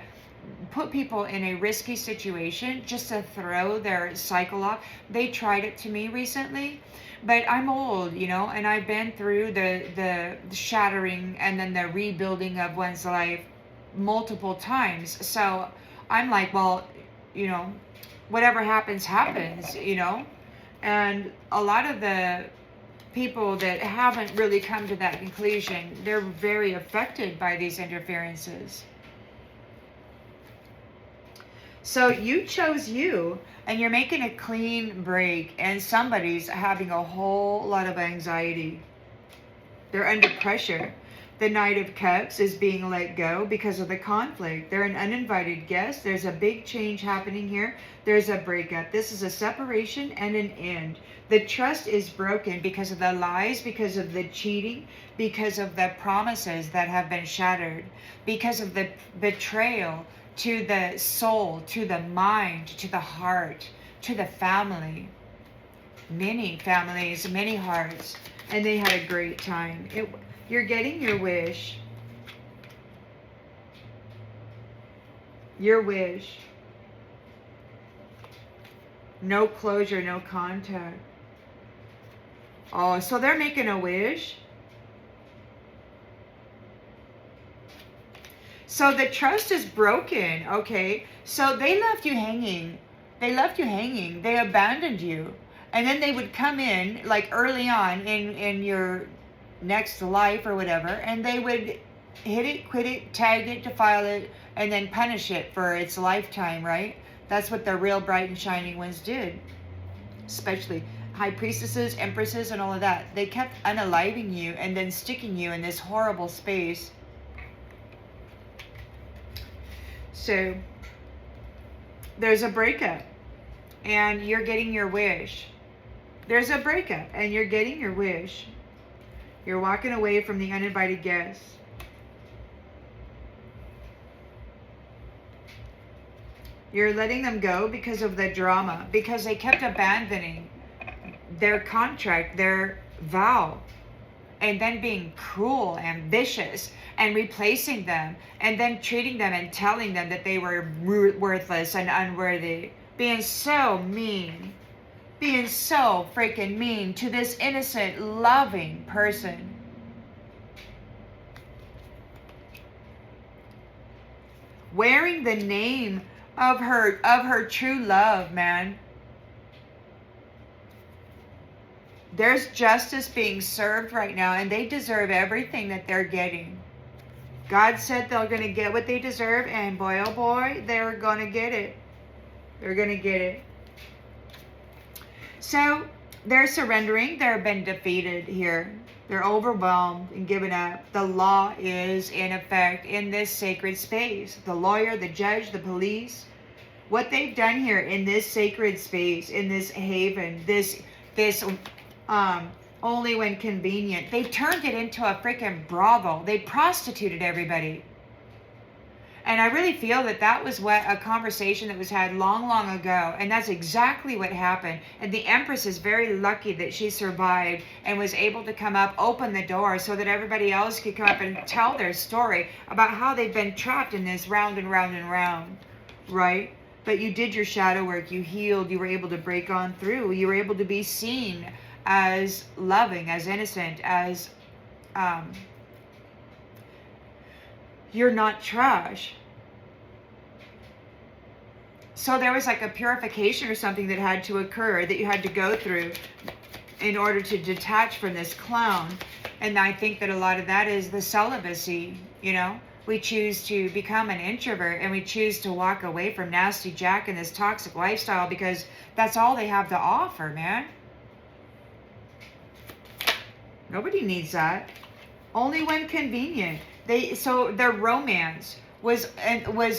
put people in a risky situation just to throw their cycle off. They tried it to me recently, but I'm old, and I've been through the shattering and then the rebuilding of one's life multiple times. So I'm like, well, whatever happens, happens, and a lot of the people that haven't really come to that conclusion, they're very affected by these interferences. So you chose you, and you're making a clean break, and somebody's having a whole lot of anxiety. They're under pressure. The Knight of Cups is being let go because of the conflict. They're an uninvited guest. There's a big change happening here. There's a breakup. This is a separation and an end. The trust is broken because of the lies, because of the cheating, because of the promises that have been shattered, because of the betrayal to the soul, to the mind, to the heart, to the family. Many families, many hearts, and they had a great time. You're getting your wish. Your wish. No closure, no contact. Oh, so they're making a wish. So the trust is broken, okay? So they left you hanging. They left you hanging. They abandoned you. And then they would come in, like early on in your next life or whatever, and they would hit it, quit it, tag it, defile it, and then punish it for its lifetime, right? That's what the real bright and shining ones did. Especially high priestesses, empresses, and all of that. They kept unaliving you and then sticking you in this horrible space. So there's a breakup. and you're getting your wish. There's a breakup and you're getting your wish. You're walking away from the uninvited guests. You're letting them go because of the drama, because they kept abandoning their contract, their vow, and then being cruel and vicious and replacing them and then treating them and telling them that they were worthless and unworthy. Being so mean. Being so freaking mean to this innocent, loving person. Wearing the name of her true love, man. There's justice being served right now, and they deserve everything that they're getting. God said they're going to get what they deserve, and boy, oh boy, they're going to get it. They're going to get it. So, they're surrendering. They've been defeated here. They're overwhelmed and given up. The law is in effect in this sacred space. The lawyer, the judge, the police. What they've done here in this sacred space, in this haven, this only when convenient. They turned it into a freaking brothel. They prostituted everybody. And I really feel that that was what a conversation that was had long, long ago. And that's exactly what happened. And the Empress is very lucky that she survived and was able to come up, open the door so that everybody else could come up and tell their story about how they've been trapped in this round and round and round. Right? But you did your shadow work. You healed. You were able to break on through. You were able to be seen as loving, as innocent, as you're not trash. So there was like a purification or something that had to occur, that you had to go through in order to detach from this clown. And I think that a lot of that is the celibacy, you know. We choose to become an introvert, and we choose to walk away from Nasty Jack and this toxic lifestyle because that's all they have to offer, man. Nobody needs that. Only when convenient. So their romance was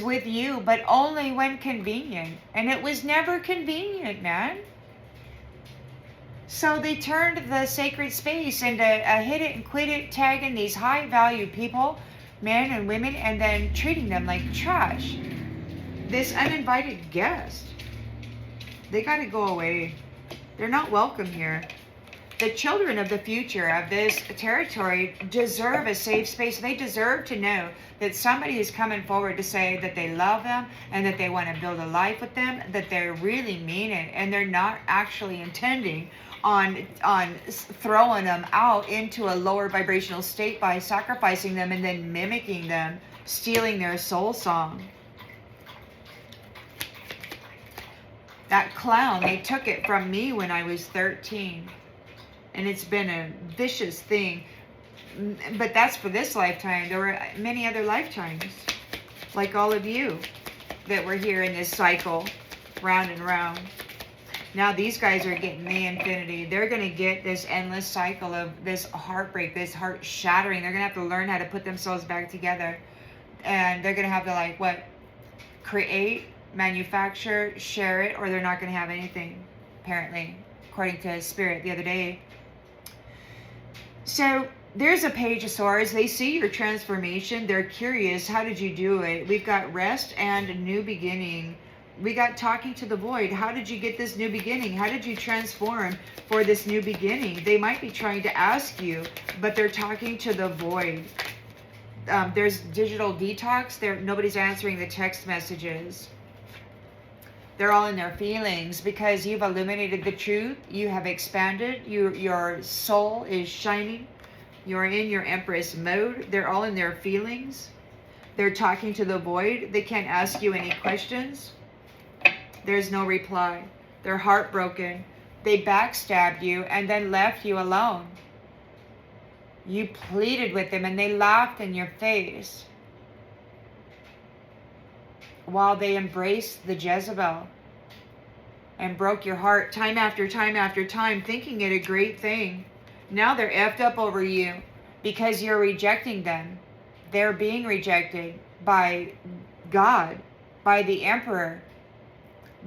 with you, but only when convenient. And it was never convenient, man. So they turned the sacred space into a hit it and quit it, tagging these high value people, men and women, and then treating them like trash. This uninvited guest. They got to go away. They're not welcome here. The children of the future of this territory deserve a safe space. They deserve to know that somebody is coming forward to say that they love them and that they want to build a life with them, that they really mean it, and they're not actually intending on throwing them out into a lower vibrational state by sacrificing them and then mimicking them, stealing their soul song. That clown, they took it from me when I was 13. And it's been a vicious thing. But that's for this lifetime. There were many other lifetimes, like all of you, that were here in this cycle, round and round. Now these guys are getting the infinity. They're going to get this endless cycle of this heartbreak, this heart shattering. They're going to have to learn how to put themselves back together. And they're going to have to create, manufacture, share it, or they're not going to have anything, apparently, according to Spirit the other day. So there's a Page of Swords. They see your transformation. They're curious. How did you do it? We've got rest and a new beginning. We got talking to the void. How did you get this new beginning? How did you transform for this new beginning? They might be trying to ask you, but they're talking to the void. There's digital detox. Nobody's answering the text messages. They're all in their feelings because you've illuminated the truth. You have expanded. Your soul is shining. You're in your Empress mode. They're all in their feelings. They're talking to the void. They can't ask you any questions. There's no reply. They're heartbroken. They backstabbed you and then left you alone. You pleaded with them and they laughed in your face, while they embraced the Jezebel and broke your heart time after time after time, thinking it a great thing. Now they're effed up over you because you're rejecting them. They're being rejected by God, by the Emperor.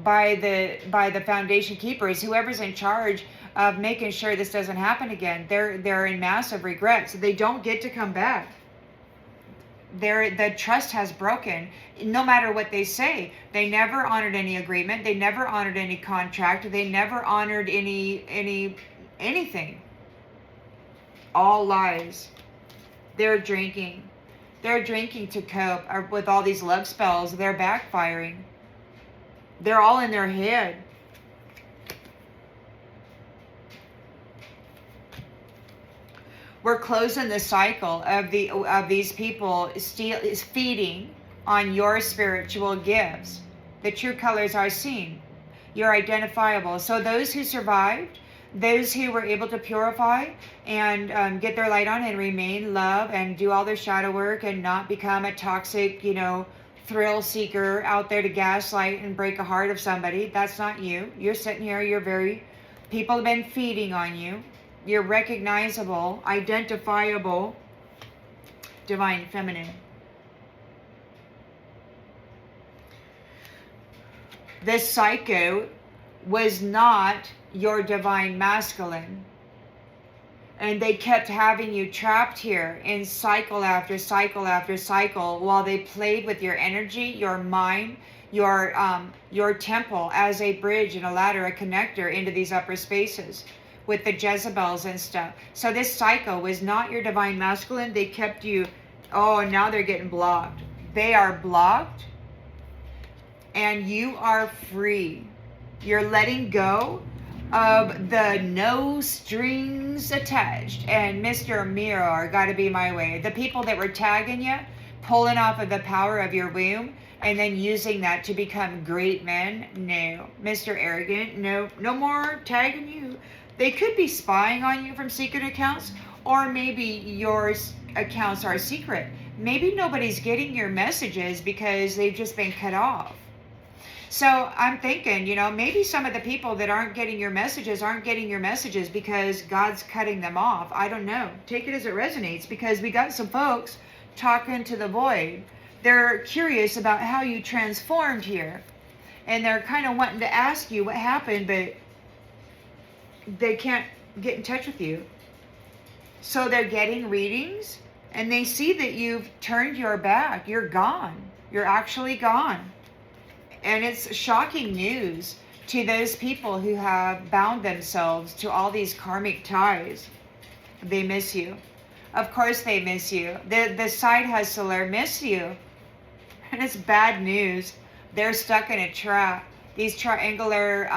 by the foundation keepers, whoever's in charge of making sure this doesn't happen again. They're in massive regret, so they don't get to come back. The trust has broken. No matter what they say, they never honored any agreement. They never honored any contract. They never honored anything. All lies. They're drinking. They're drinking to cope with all these love spells. They're backfiring. They're all in their head. We're closing the cycle of these people feeding on your spiritual gifts. The true colors are seen. You're identifiable. So those who survived, those who were able to purify and get their light on and remain love and do all their shadow work and not become a toxic, thrill seeker out there to gaslight and break a heart of somebody. That's not you. You're sitting here. People have been feeding on you. You're recognizable, identifiable, divine feminine. This psycho was not your divine masculine. And they kept having you trapped here in cycle after cycle after cycle while they played with your energy, your mind, your temple as a bridge and a ladder, a connector into these upper spaces with the Jezebels and stuff. So this psycho was not your divine masculine. They kept you, now they're getting blocked. They are blocked and you are free. You're letting go of the no strings attached and Mr. Mirror, gotta be my way. The people that were tagging you, pulling off of the power of your womb and then using that to become great men. No. Mr. Arrogant, no more tagging you. They could be spying on you from secret accounts, or maybe your accounts are secret. Maybe nobody's getting your messages because they've just been cut off. So I'm thinking, maybe some of the people that aren't getting your messages because God's cutting them off. I don't know. Take it as it resonates, because we got some folks talking to the void. They're curious about how you transformed here. And they're kind of wanting to ask you what happened, but they can't get in touch with you. So they're getting readings and they see that you've turned your back. You're gone. You're actually gone. And it's shocking news to those people who have bound themselves to all these karmic ties. They miss you. Of course they miss you. The side hustler miss you. And it's bad news. They're stuck in a trap. These triangular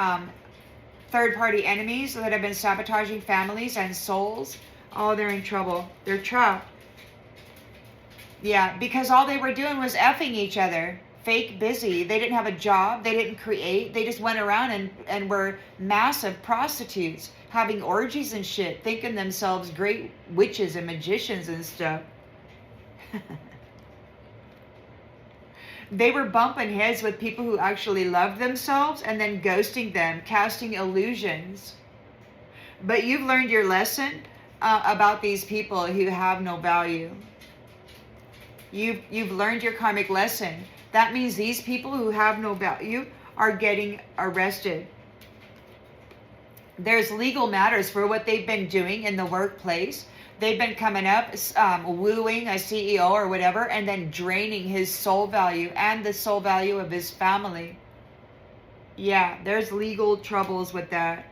third-party enemies that have been sabotaging families and souls, they're in trouble. They're trapped. Yeah, because all they were doing was effing each other. Fake busy. They didn't have a job. They didn't create. They just went around and were massive prostitutes, having orgies and shit, thinking themselves great witches and magicians and stuff. They were bumping heads with people who actually loved themselves and then ghosting them, casting illusions. But you've learned your lesson about these people who have no value. You've learned your karmic lesson. That means these people who have no value are getting arrested. There's legal matters for what they've been doing in the workplace. They've been coming up, wooing a CEO or whatever, and then draining his soul value and the soul value of his family. Yeah, there's legal troubles with that.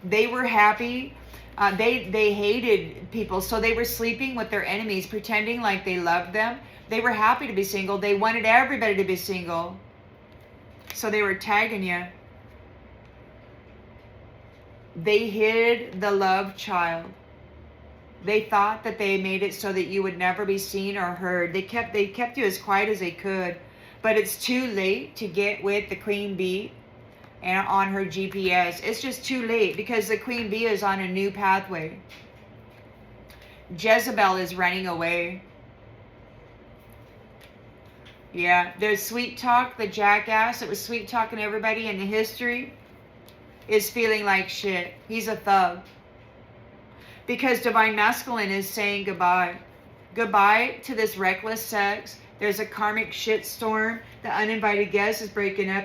They were happy. They hated people, so they were sleeping with their enemies, pretending like they loved them. They were happy to be single. They wanted everybody to be single. So they were tagging you. They hid the love child. They thought that they made it so that you would never be seen or heard. They kept you as quiet as they could. But it's too late to get with the queen bee and on her GPS. It's just too late because the queen bee is on a new pathway. Jezebel is running away. Yeah, there's sweet talk, the jackass that was sweet talking everybody in the history is feeling like shit. He's a thug. Because divine masculine is saying goodbye. Goodbye to this reckless sex. There's a karmic shitstorm. The uninvited guest is breaking up.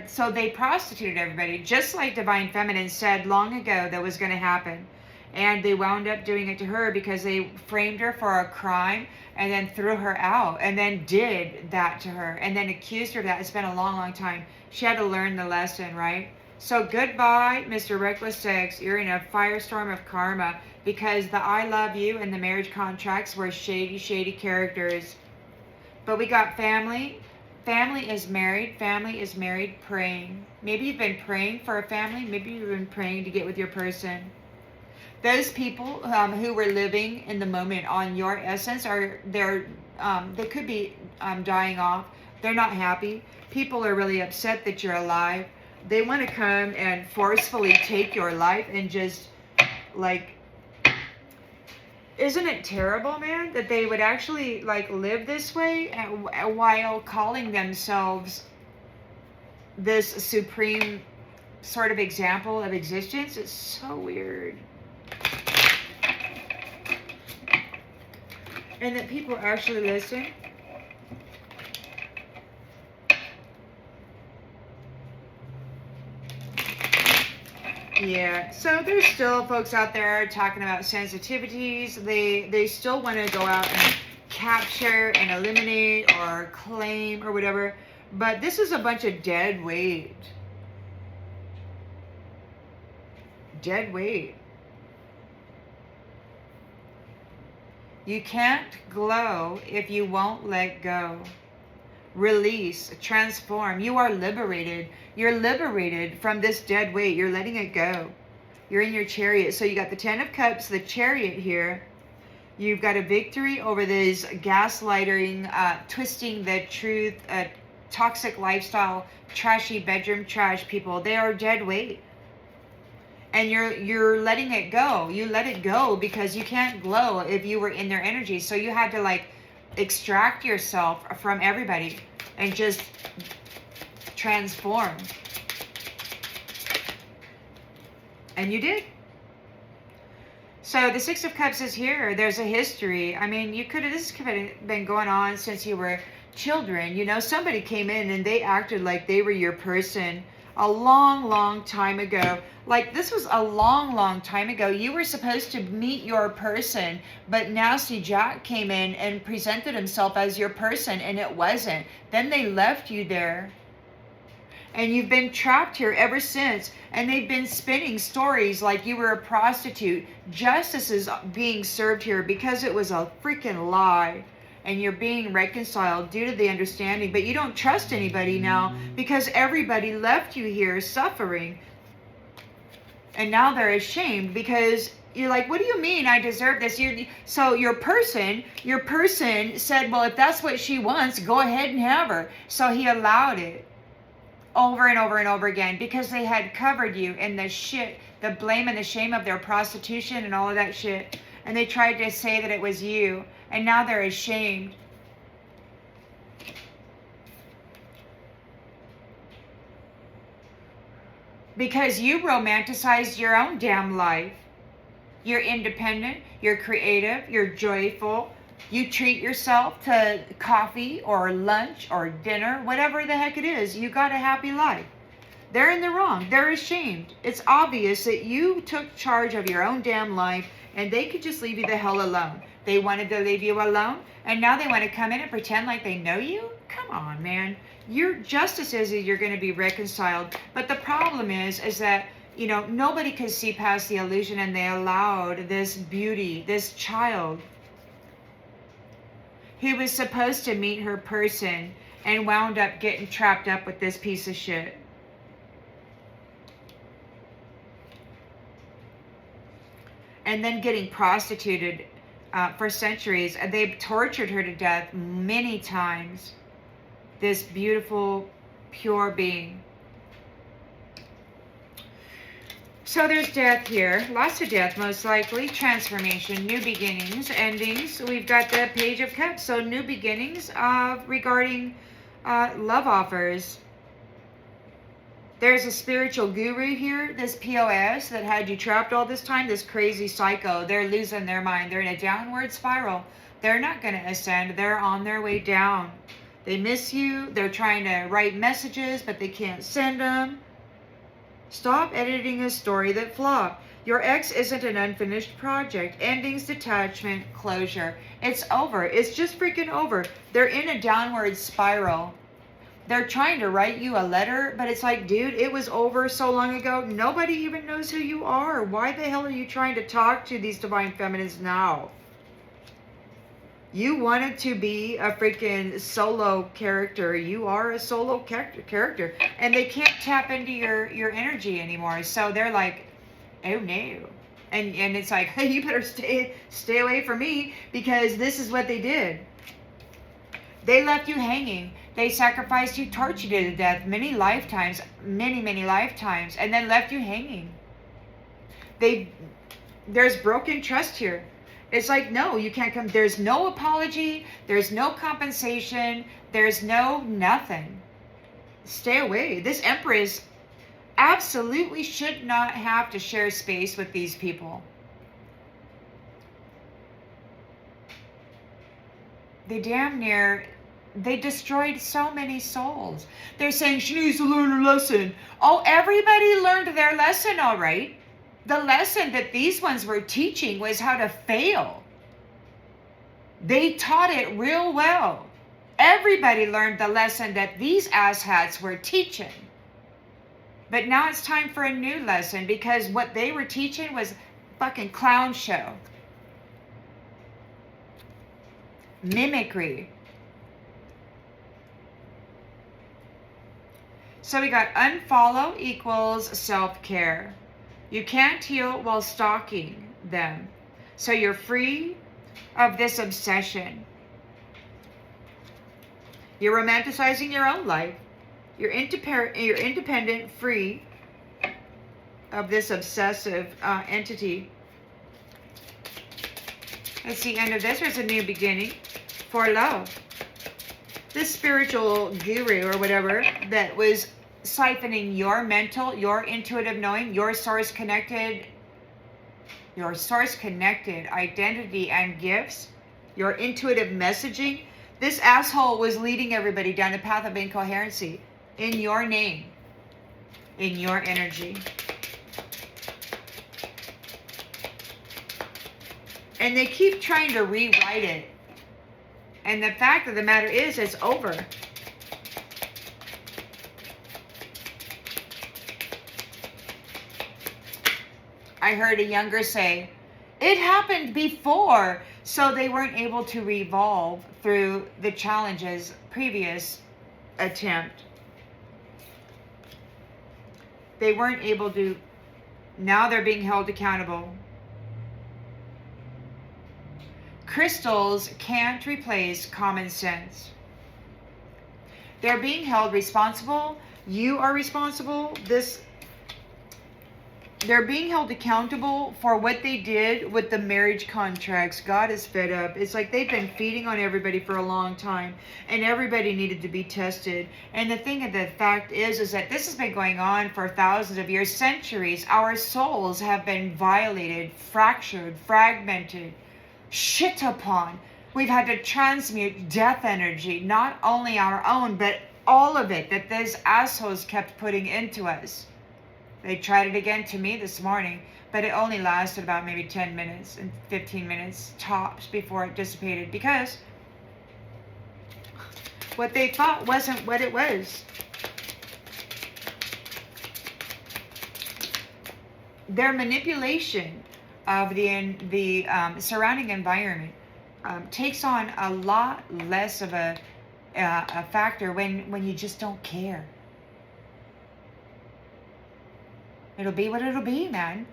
So they prostituted everybody, just like Divine Feminine said long ago that was going to happen. And they wound up doing it to her because they framed her for a crime and then threw her out and then did that to her and then accused her of that. It's been a long, long time. She had to learn the lesson, right? So goodbye, Mr. Reckless Sex. You're in a firestorm of karma because the I love you and the marriage contracts were shady, shady characters. But we got family. Family is married. Family is married praying. Maybe you've been praying for a family. Maybe you've been praying to get with your person. Those people who were living in the moment on your essence they could be dying off. They're not happy. People are really upset that you're alive. They want to come and forcefully take your life and just like, isn't it terrible, man, that they would actually like live this way while calling themselves this supreme sort of example of existence? It's so weird. And that people actually listen. Yeah, so there's still folks out there talking about sensitivities. They still want to go out and capture and eliminate or claim or whatever. But this is a bunch of dead weight. Dead weight. You can't glow if you won't let go. Release, transform. You are liberated. You're liberated from this dead weight. You're letting it go. You're in your chariot. So you got the Ten of Cups, the chariot here. You've got a victory over these gaslighting, twisting the truth, toxic lifestyle, trashy bedroom trash people. They are dead weight. And you're letting it go. You let it go because you can't glow if you were in their energy. So you had to like extract yourself from everybody and just transform. And you did. So the Six of Cups is here. There's a history. I mean, this could have been going on since you were children. You know, somebody came in and they acted like they were your person a long, long time ago. Like this was a long, long time ago. You were supposed to meet your person, but Nasty Jack came in and presented himself as your person and it wasn't. Then they left you there. And you've been trapped here ever since. And they've been spinning stories like you were a prostitute. Justice is being served here because it was a freaking lie. And you're being reconciled due to the understanding. But you don't trust anybody now because everybody left you here suffering. And now they're ashamed because you're like, what do you mean I deserve this? So your person said, well, if that's what she wants, go ahead and have her. So he allowed it over and over and over again because they had covered you in the shit, the blame and the shame of their prostitution and all of that shit. And they tried to say that it was you. And now they're ashamed. Because you romanticized your own damn life. You're independent, you're creative, you're joyful. You treat yourself to coffee or lunch or dinner, whatever the heck it is. You got a happy life. They're in the wrong. They're ashamed. It's obvious that you took charge of your own damn life and they could just leave you the hell alone. They wanted to leave you alone and now they want to come in and pretend like they know you? Come on, man. Your justice is that you're going to be reconciled. But the problem is that, you know, nobody could see past the illusion and they allowed this beauty, this child who was supposed to meet her person and wound up getting trapped up with this piece of shit. And then getting prostituted for centuries. They've tortured her to death many times. This beautiful, pure being. So there's death here. Lots of death, most likely. Transformation, new beginnings, endings. We've got the Page of Cups. So new beginnings regarding love offers. There's a spiritual guru here, this POS that had you trapped all this time, this crazy psycho. They're losing their mind. They're in a downward spiral. They're not going to ascend. They're on their way down. They miss you. They're trying to write messages, but they can't send them. Stop editing a story that flopped. Your ex isn't an unfinished project. Endings, detachment, closure. It's over. It's just freaking over. They're in a downward spiral. They're trying to write you a letter, but it's like, dude, it was over so long ago. Nobody even knows who you are. Why the hell are you trying to talk to these divine feminines now? You wanted to be a freaking solo character. You are a solo character. And they can't tap into your energy anymore. So they're like, oh no. And it's like, hey, you better stay away from me, because this is what they did. They left you hanging. They sacrificed you, tortured you to death many lifetimes, many lifetimes, and then left you hanging. There's broken trust here. It's like, no, you can't come. There's no apology. There's no compensation. There's no nothing. Stay away. This Empress absolutely should not have to share space with these people. They destroyed so many souls. They're saying she needs to learn her lesson. Oh, everybody learned their lesson, all right. The lesson that these ones were teaching was how to fail. They taught it real well. Everybody learned the lesson that these asshats were teaching. But now it's time for a new lesson, because what they were teaching was fucking clown show. Mimicry. So we got unfollow equals self-care. You can't heal while stalking them. So you're free of this obsession. You're romanticizing your own life. You're independent, free of this obsessive entity. It's the end of this. There's a new beginning for love. This spiritual guru or whatever that was siphoning your mental, your intuitive knowing, your source connected identity and gifts, your intuitive messaging. This asshole was leading everybody down the path of incoherency in your name, in your energy. And they keep trying to rewrite it. And the fact of the matter is, it's over. I heard a younger say, it happened before. So they weren't able to revolve through the challenges previous attempt. They weren't able to. Now they're being held accountable. Crystals can't replace common sense. They're being held responsible. You are responsible. They're being held accountable for what they did with the marriage contracts. God is fed up. It's like they've been feeding on everybody for a long time, and everybody needed to be tested. And the thing of the fact is that this has been going on for thousands of years, centuries. Our souls have been violated, fractured, fragmented, shit upon. We've had to transmute death energy, not only our own, but all of it that these assholes kept putting into us. They tried it again to me this morning, but it only lasted about maybe 10 minutes and 15 minutes tops before it dissipated, because what they thought wasn't what it was. Their manipulation of the surrounding environment takes on a lot less of a factor when you just don't care. It'll be what it'll be, man.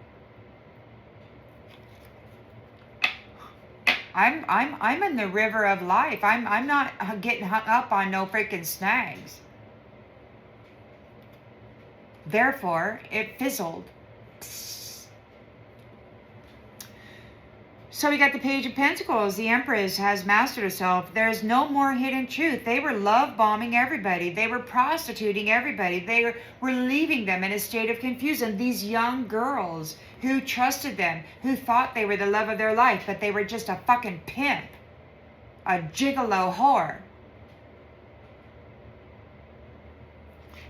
I'm in the river of life. I'm not getting hung up on no freaking snags. Therefore, it fizzled. So we got the Page of Pentacles. The Empress has mastered herself. There's no more hidden truth. They were love bombing everybody. They were prostituting everybody. They were leaving them in a state of confusion. These young girls who trusted them, who thought they were the love of their life, but they were just a fucking pimp. a gigolo whore,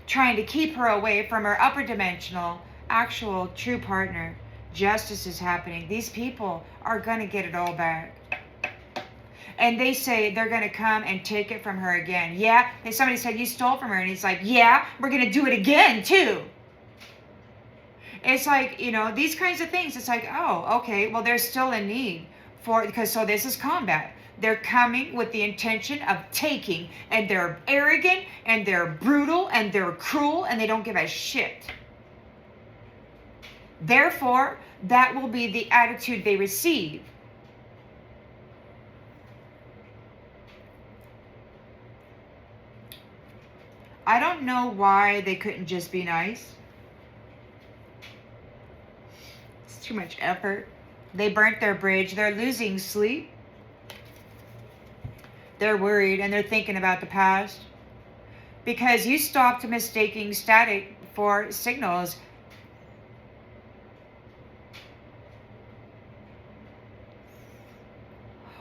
trying to keep her away from her upper dimensional, actual, true partner. Justice is happening. These people are going to get it all back. And they say they're going to come and take it from her again. Yeah, and somebody said, you stole from her. And he's like, yeah, we're going to do it again, too. It's like, you know, these kinds of things. It's like, oh, okay, well, there's still a need for, because so this is combat. They're coming with the intention of taking, and they're arrogant, and they're brutal, and they're cruel, and they don't give a shit. Therefore, that will be the attitude they receive. I don't know why they couldn't just be nice. It's too much effort. They burnt their bridge. They're losing sleep. They're worried and they're thinking about the past. Because you stopped mistaking static for signals.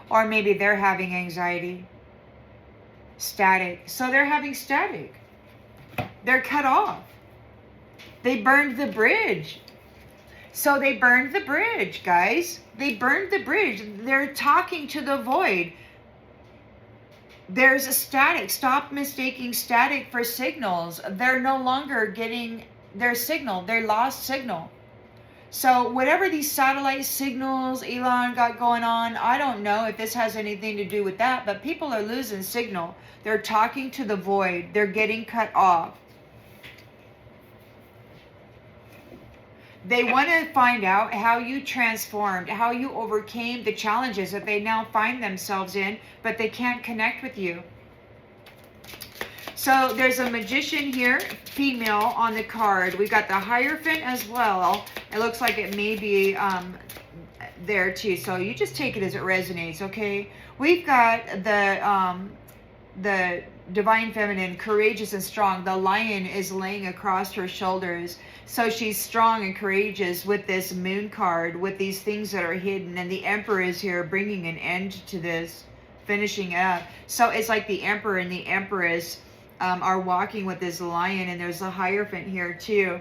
Or maybe they're having anxiety. Static. So they're having static. They're cut off. They burned the bridge. So they burned the bridge, guys. They burned the bridge. They're talking to the void. There's a static. Stop mistaking static for signals. They're no longer getting their signal. They lost signal. So whatever these satellite signals Elon got going on, I don't know if this has anything to do with that, but people are losing signal. They're talking to the void. They're getting cut off. They want to find out how you transformed, how you overcame the challenges that they now find themselves in, but they can't connect with you. So there's a magician here, female, on the card. We got the Hierophant as well. It looks like it may be there too. So you just take it as it resonates, okay? We've got the Divine Feminine, courageous and strong. The lion is laying across her shoulders. So she's strong and courageous with this moon card, with these things that are hidden. And the Emperor is here bringing an end to this, finishing up. So it's like the Emperor and the Empress are walking with this lion. And there's a Hierophant here too.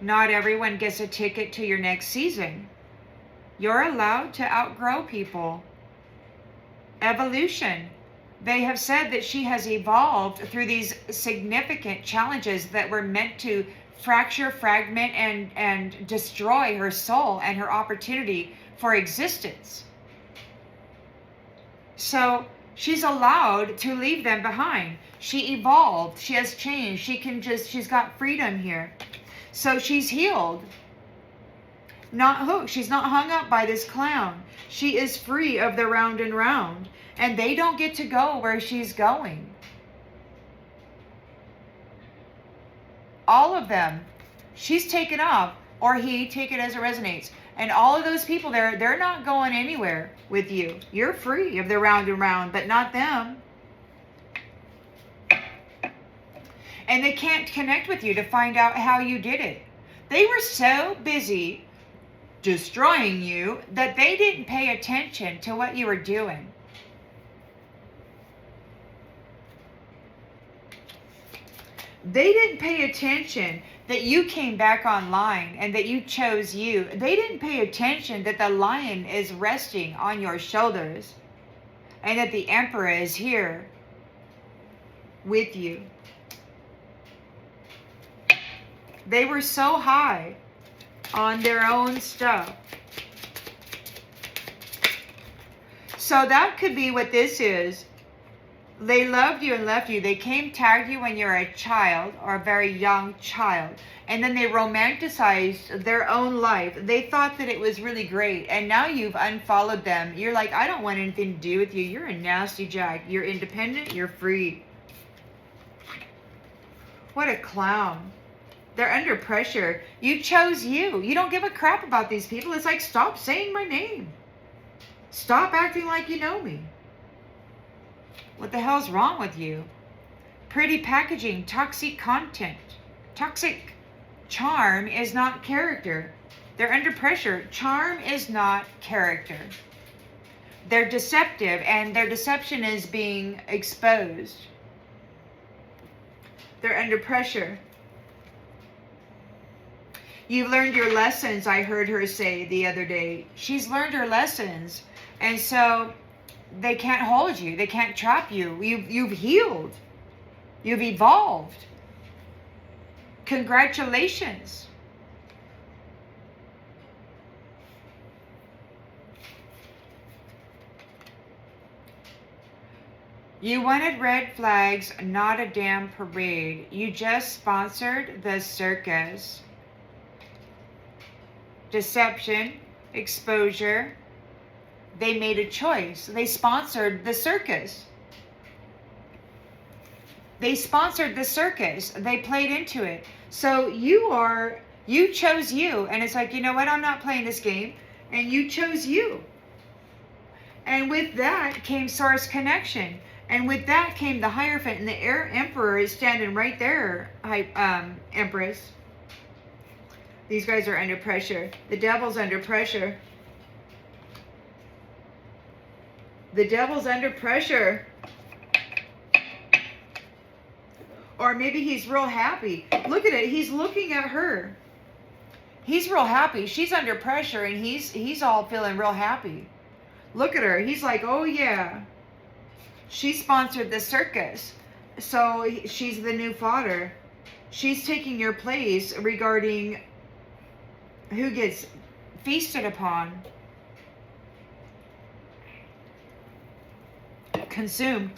Not everyone gets a ticket to your next season. You're allowed to outgrow people. Evolution. They have said that she has evolved through these significant challenges that were meant to fracture, fragment, and destroy her soul and her opportunity for existence. So she's allowed to leave them behind. She evolved. She has changed. She's got freedom here. So she's healed. Not hooked. She's not hung up by this clown. She is free of the round and round. And they don't get to go where she's going. All of them. She's taken off. Or he, take it as it resonates. And all of those people there, they're not going anywhere with you. You're free of the round and round, but not them. And they can't connect with you to find out how you did it. They were so busy destroying you that they didn't pay attention to what you were doing. They didn't pay attention that you came back online and that you chose you. They didn't pay attention that the lion is resting on your shoulders and that the Emperor is here with you. They were so high on their own stuff. So that could be what this is. They loved you and left you. They came, tagged you when you were a child or a very young child. And then they romanticized their own life. They thought that it was really great. And now you've unfollowed them. You're like, I don't want anything to do with you. You're a nasty jack. You're independent. You're free. What a clown. They're under pressure. You chose you. You don't give a crap about these people. It's like, stop saying my name. Stop acting like you know me. What the hell's wrong with you? Pretty packaging, toxic content. Toxic. Charm is not character. They're under pressure. Charm is not character. They're deceptive, and their deception is being exposed. They're under pressure. You've learned your lessons, I heard her say the other day. She's learned her lessons. And so they can't hold you. They can't trap you. You've healed. You've evolved. Congratulations. You wanted red flags, not a damn parade. You just sponsored the circus. Deception, exposure. They made a choice. They sponsored the circus. They sponsored the circus. They played into it. So you chose you. And it's like, you know what? I'm not playing this game. And you chose you. And with that came source connection. And with that came the Hierophant. And the Emperor is standing right there, Empress. These guys are under pressure. The devil's under pressure. The devil's under pressure. Or maybe he's real happy. Look at it. He's looking at her. He's real happy. She's under pressure, and he's all feeling real happy. Look at her. He's like, oh yeah. She sponsored the circus. So she's the new fodder. She's taking your place regarding who gets feasted upon. Consumed.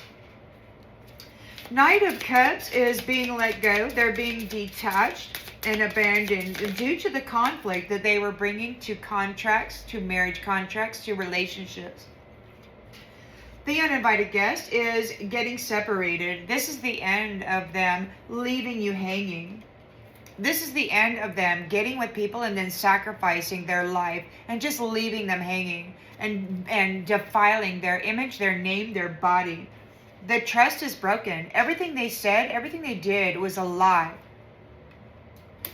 Knight of Cups is being let go. They're being detached and abandoned due to the conflict that they were bringing to contracts, to marriage contracts, to relationships. The uninvited guest is getting separated. This is the end of them leaving you hanging. This is the end of them getting with people and then sacrificing their life and just leaving them hanging and defiling their image, their name, their body. The trust is broken. Everything they said, everything they did was a lie.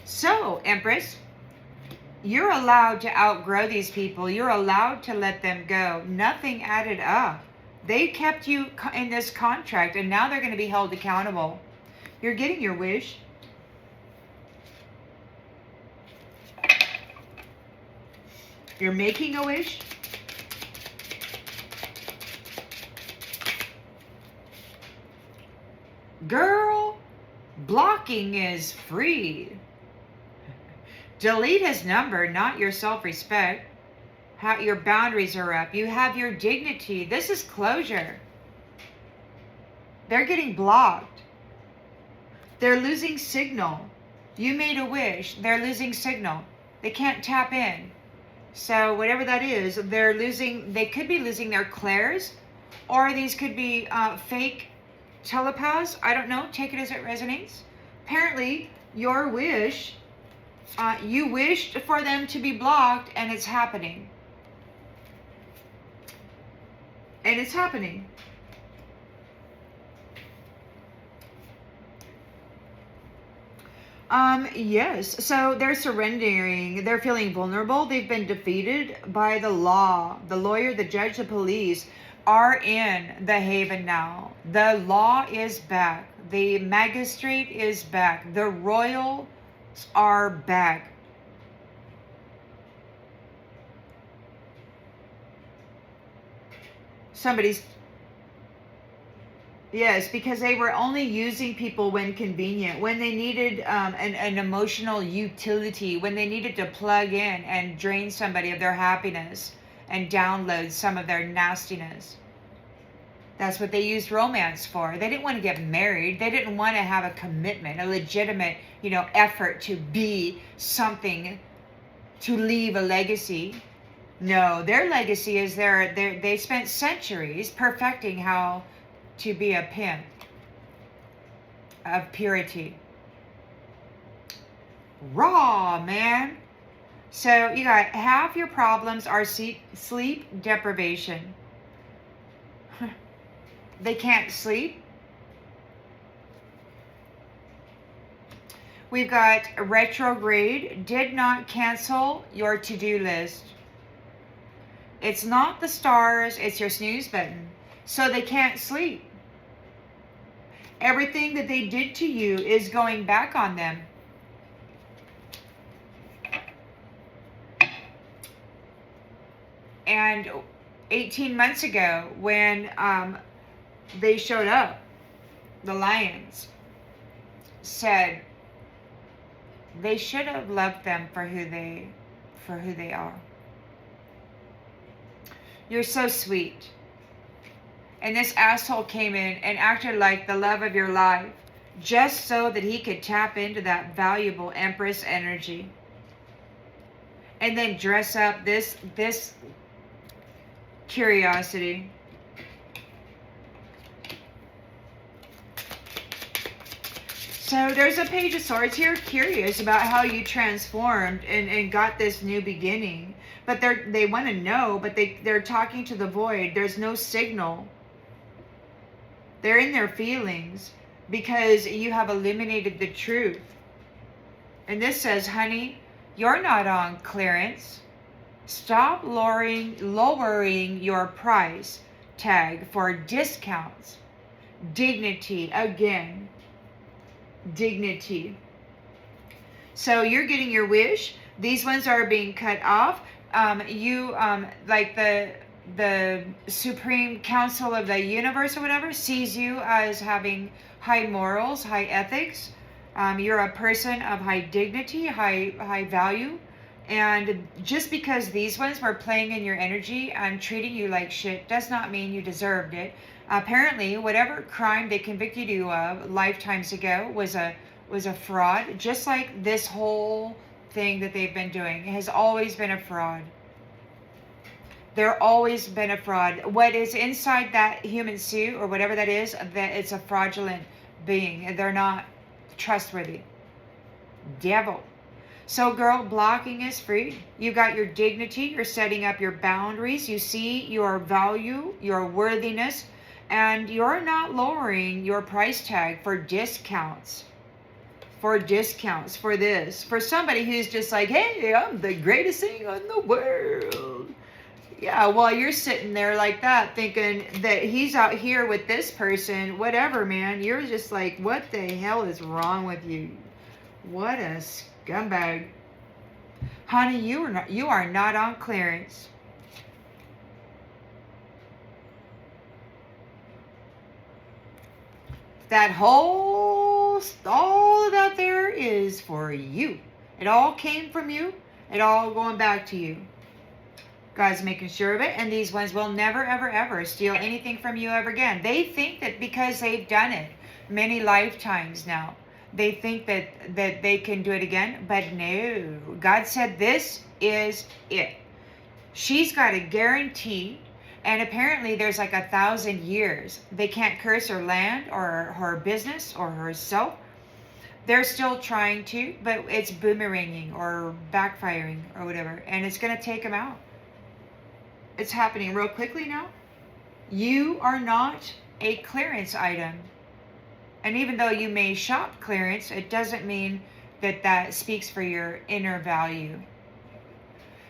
So, Empress, you're allowed to outgrow these people. You're allowed to let them go. Nothing added up. They kept you in this contract, and now they're going to be held accountable. You're getting your wish. You're making a wish. Girl, blocking is free. Delete his number, not your self-respect. Your boundaries are up. You have your dignity. This is closure. They're getting blocked. They're losing signal. You made a wish. They're losing signal. They can't tap in. So whatever that is, they could be losing their clairs, or these could be fake telepaths. I don't know. Take it as it resonates. Apparently, your wish, you wished for them to be blocked, and it's happening. And it's happening. Yes. So they're surrendering. They're feeling vulnerable. They've been defeated by the law. The lawyer, the judge, the police are in the haven now. The law is back. The magistrate is back. The royals are back. Yes, because they were only using people when convenient, when they needed an emotional utility, when they needed to plug in and drain somebody of their happiness and download some of their nastiness. That's what they used romance for. They didn't want to get married. They didn't want to have a commitment, a legitimate, effort to be something, to leave a legacy. No, their legacy is they spent centuries perfecting how to be a pimp of purity. Raw, man. So you got half your problems are sleep deprivation. They can't sleep. We've got retrograde, did not cancel your to-do list. It's not the stars, it's your snooze button. So they can't sleep. Everything that they did to you is going back on them. And 18 months ago, when they showed up, the lions said they should have loved them for who they are. You're so sweet. And this asshole came in and acted like the love of your life just so that he could tap into that valuable Empress energy. And then dress up this curiosity. So there's a Page of Swords here, curious about how you transformed and got this new beginning. But they want to know, but they're talking to the void. There's no signal. They're in their feelings because you have eliminated the truth. And this says, honey, you're not on clearance. Stop lowering your price tag for discounts. Dignity, again. Dignity. So you're getting your wish. These ones are being cut off. Like the Supreme Council of the Universe or whatever sees you as having high morals, high ethics. You're a person of high dignity, high value. And just because these ones were playing in your energy and treating you like shit does not mean you deserved it. Apparently, whatever crime they convicted you of lifetimes ago was a fraud. Just like this whole thing that they've been doing has always been a fraud. They're always been a fraud. What is inside that human suit or whatever that is, that it's a fraudulent being. They're not trustworthy. Devil. So girl, blocking is free. You got your dignity. You're setting up your boundaries. You see your value, your worthiness, and you're not lowering your price tag for discounts. For discounts, for this. For somebody who's just like, hey, I'm the greatest thing in the world. Yeah, while you're sitting there like that thinking that he's out here with this person, whatever, man. You're just like, what the hell is wrong with you? What a scumbag. Honey, you are not on clearance. That all of that there is for you. It all came from you. It all going back to you. God's making sure of it, and these ones will never, ever, ever steal anything from you ever again. They think that because they've done it many lifetimes now, they think that they can do it again, but no. God said this is it. She's got a guarantee, and apparently there's like 1,000 years. They can't curse her land or her business or herself. They're still trying to, but it's boomeranging or backfiring or whatever, and it's going to take them out. It's happening real quickly now. You are not a clearance item. And even though you may shop clearance, it doesn't mean that that speaks for your inner value.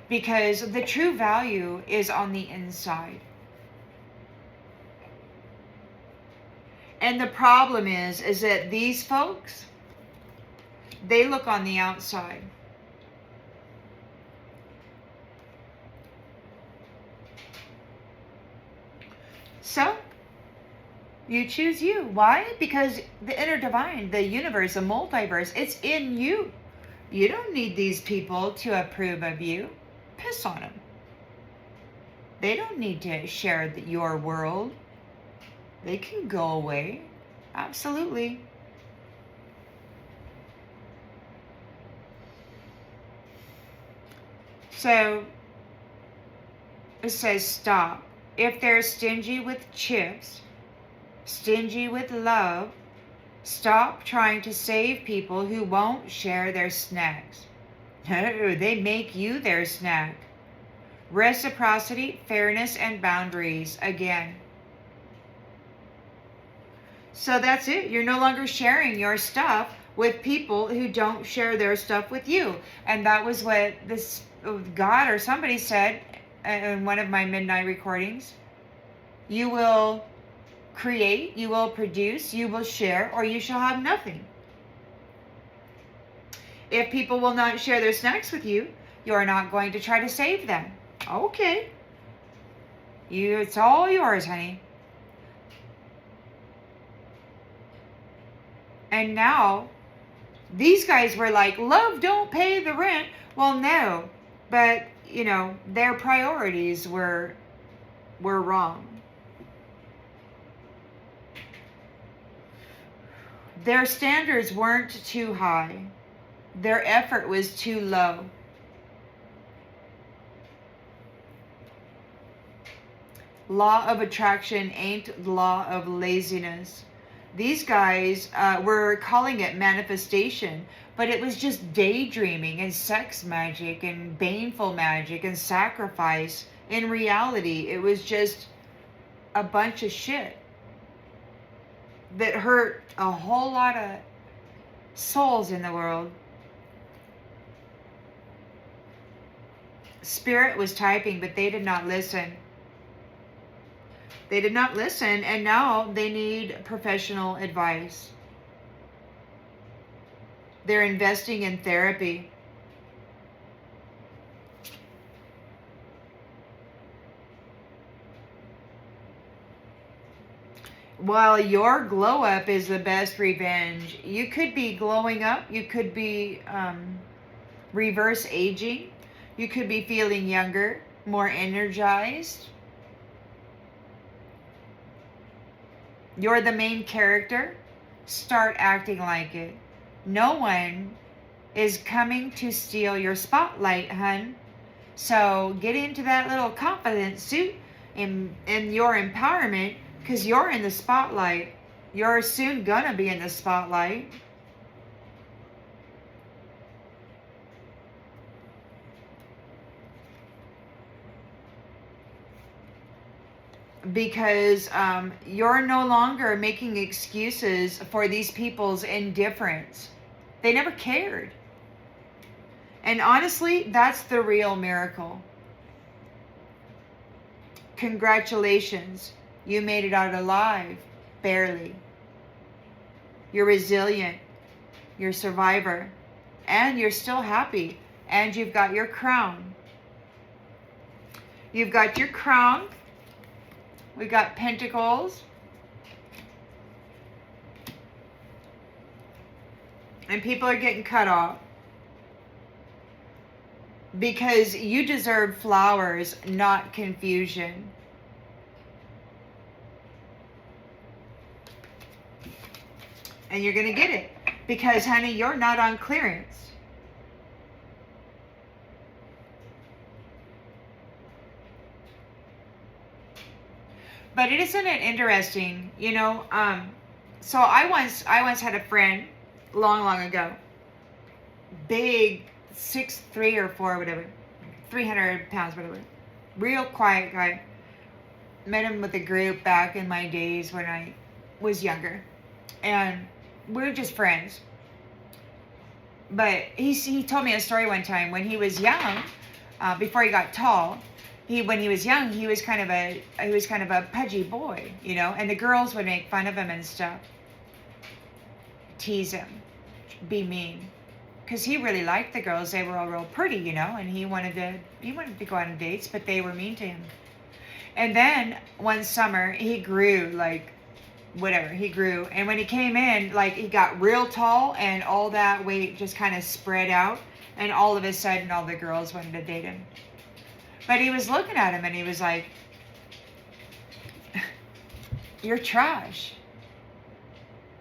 Because the true value is on the inside. And the problem is that these folks, they look on the outside. So, you choose you. Why? Because the inner divine, the universe, the multiverse, it's in you. You don't need these people to approve of you. Piss on them. They don't need to share your world. They can go away. Absolutely. So, it says stop. If they're stingy with chips, stingy with love, stop trying to save people who won't share their snacks. No, they make you their snack. Reciprocity, fairness, and boundaries again. So that's it. You're no longer sharing your stuff with people who don't share their stuff with you. And that was what this God or somebody said in one of my midnight recordings. You will create, you will produce, you will share, or you shall have nothing. If people will not share their snacks with you, you are not going to try to save them. Okay. It's all yours, honey. And now, these guys were like, love don't pay the rent. Well, no. But, you know, their priorities were wrong. Their standards weren't too high. Their effort was too low. Law of attraction ain't law of laziness. These guys were calling it manifestation, but it was just daydreaming and sex magic and baneful magic and sacrifice. In reality, it was just a bunch of shit that hurt a whole lot of souls in the world. Spirit was typing, but they did not listen. They did not listen, and now they need professional advice. They're investing in therapy. While your glow up is the best revenge, you could be glowing up, you could be reverse aging, you could be feeling younger, more energized. You're the main character. Start acting like it. No one is coming to steal your spotlight, hun. So get into that little confidence suit in your empowerment, because you're in the spotlight. You're soon gonna be in the spotlight. Because you're no longer making excuses for these people's indifference. They never cared. And honestly, that's the real miracle. Congratulations. You made it out alive. Barely. You're resilient. You're a survivor. And you're still happy. And you've got your crown. You've got your crown. We got pentacles. And people are getting cut off. Because you deserve flowers, not confusion. And you're going to get it. Because, honey, you're not on clearance. But isn't it interesting, you know, so I once had a friend long ago, big 6'3" or 4", whatever, 300 pounds, whatever, real quiet guy. Met him with a group back in my days when I was younger, and we were just friends. But he told me a story one time when he was young, before he got tall. When he was young, he was kind of a pudgy boy, you know, and the girls would make fun of him and stuff, tease him, be mean, because he really liked the girls. They were all real pretty, you know, and he wanted to go on dates, but they were mean to him. And then one summer he grew, like, whatever, he grew, and when he came in, like, he got real tall, and all that weight just kind of spread out, and all of a sudden all the girls wanted to date him. But he was looking at him and he was like, you're trash.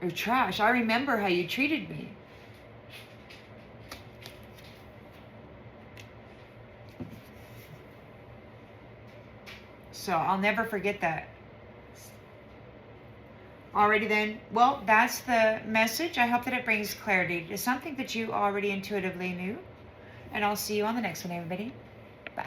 You're trash. I remember how you treated me. So I'll never forget that. Alrighty then. Well, that's the message. I hope that it brings clarity to something that you already intuitively knew. And I'll see you on the next one, everybody. Bye.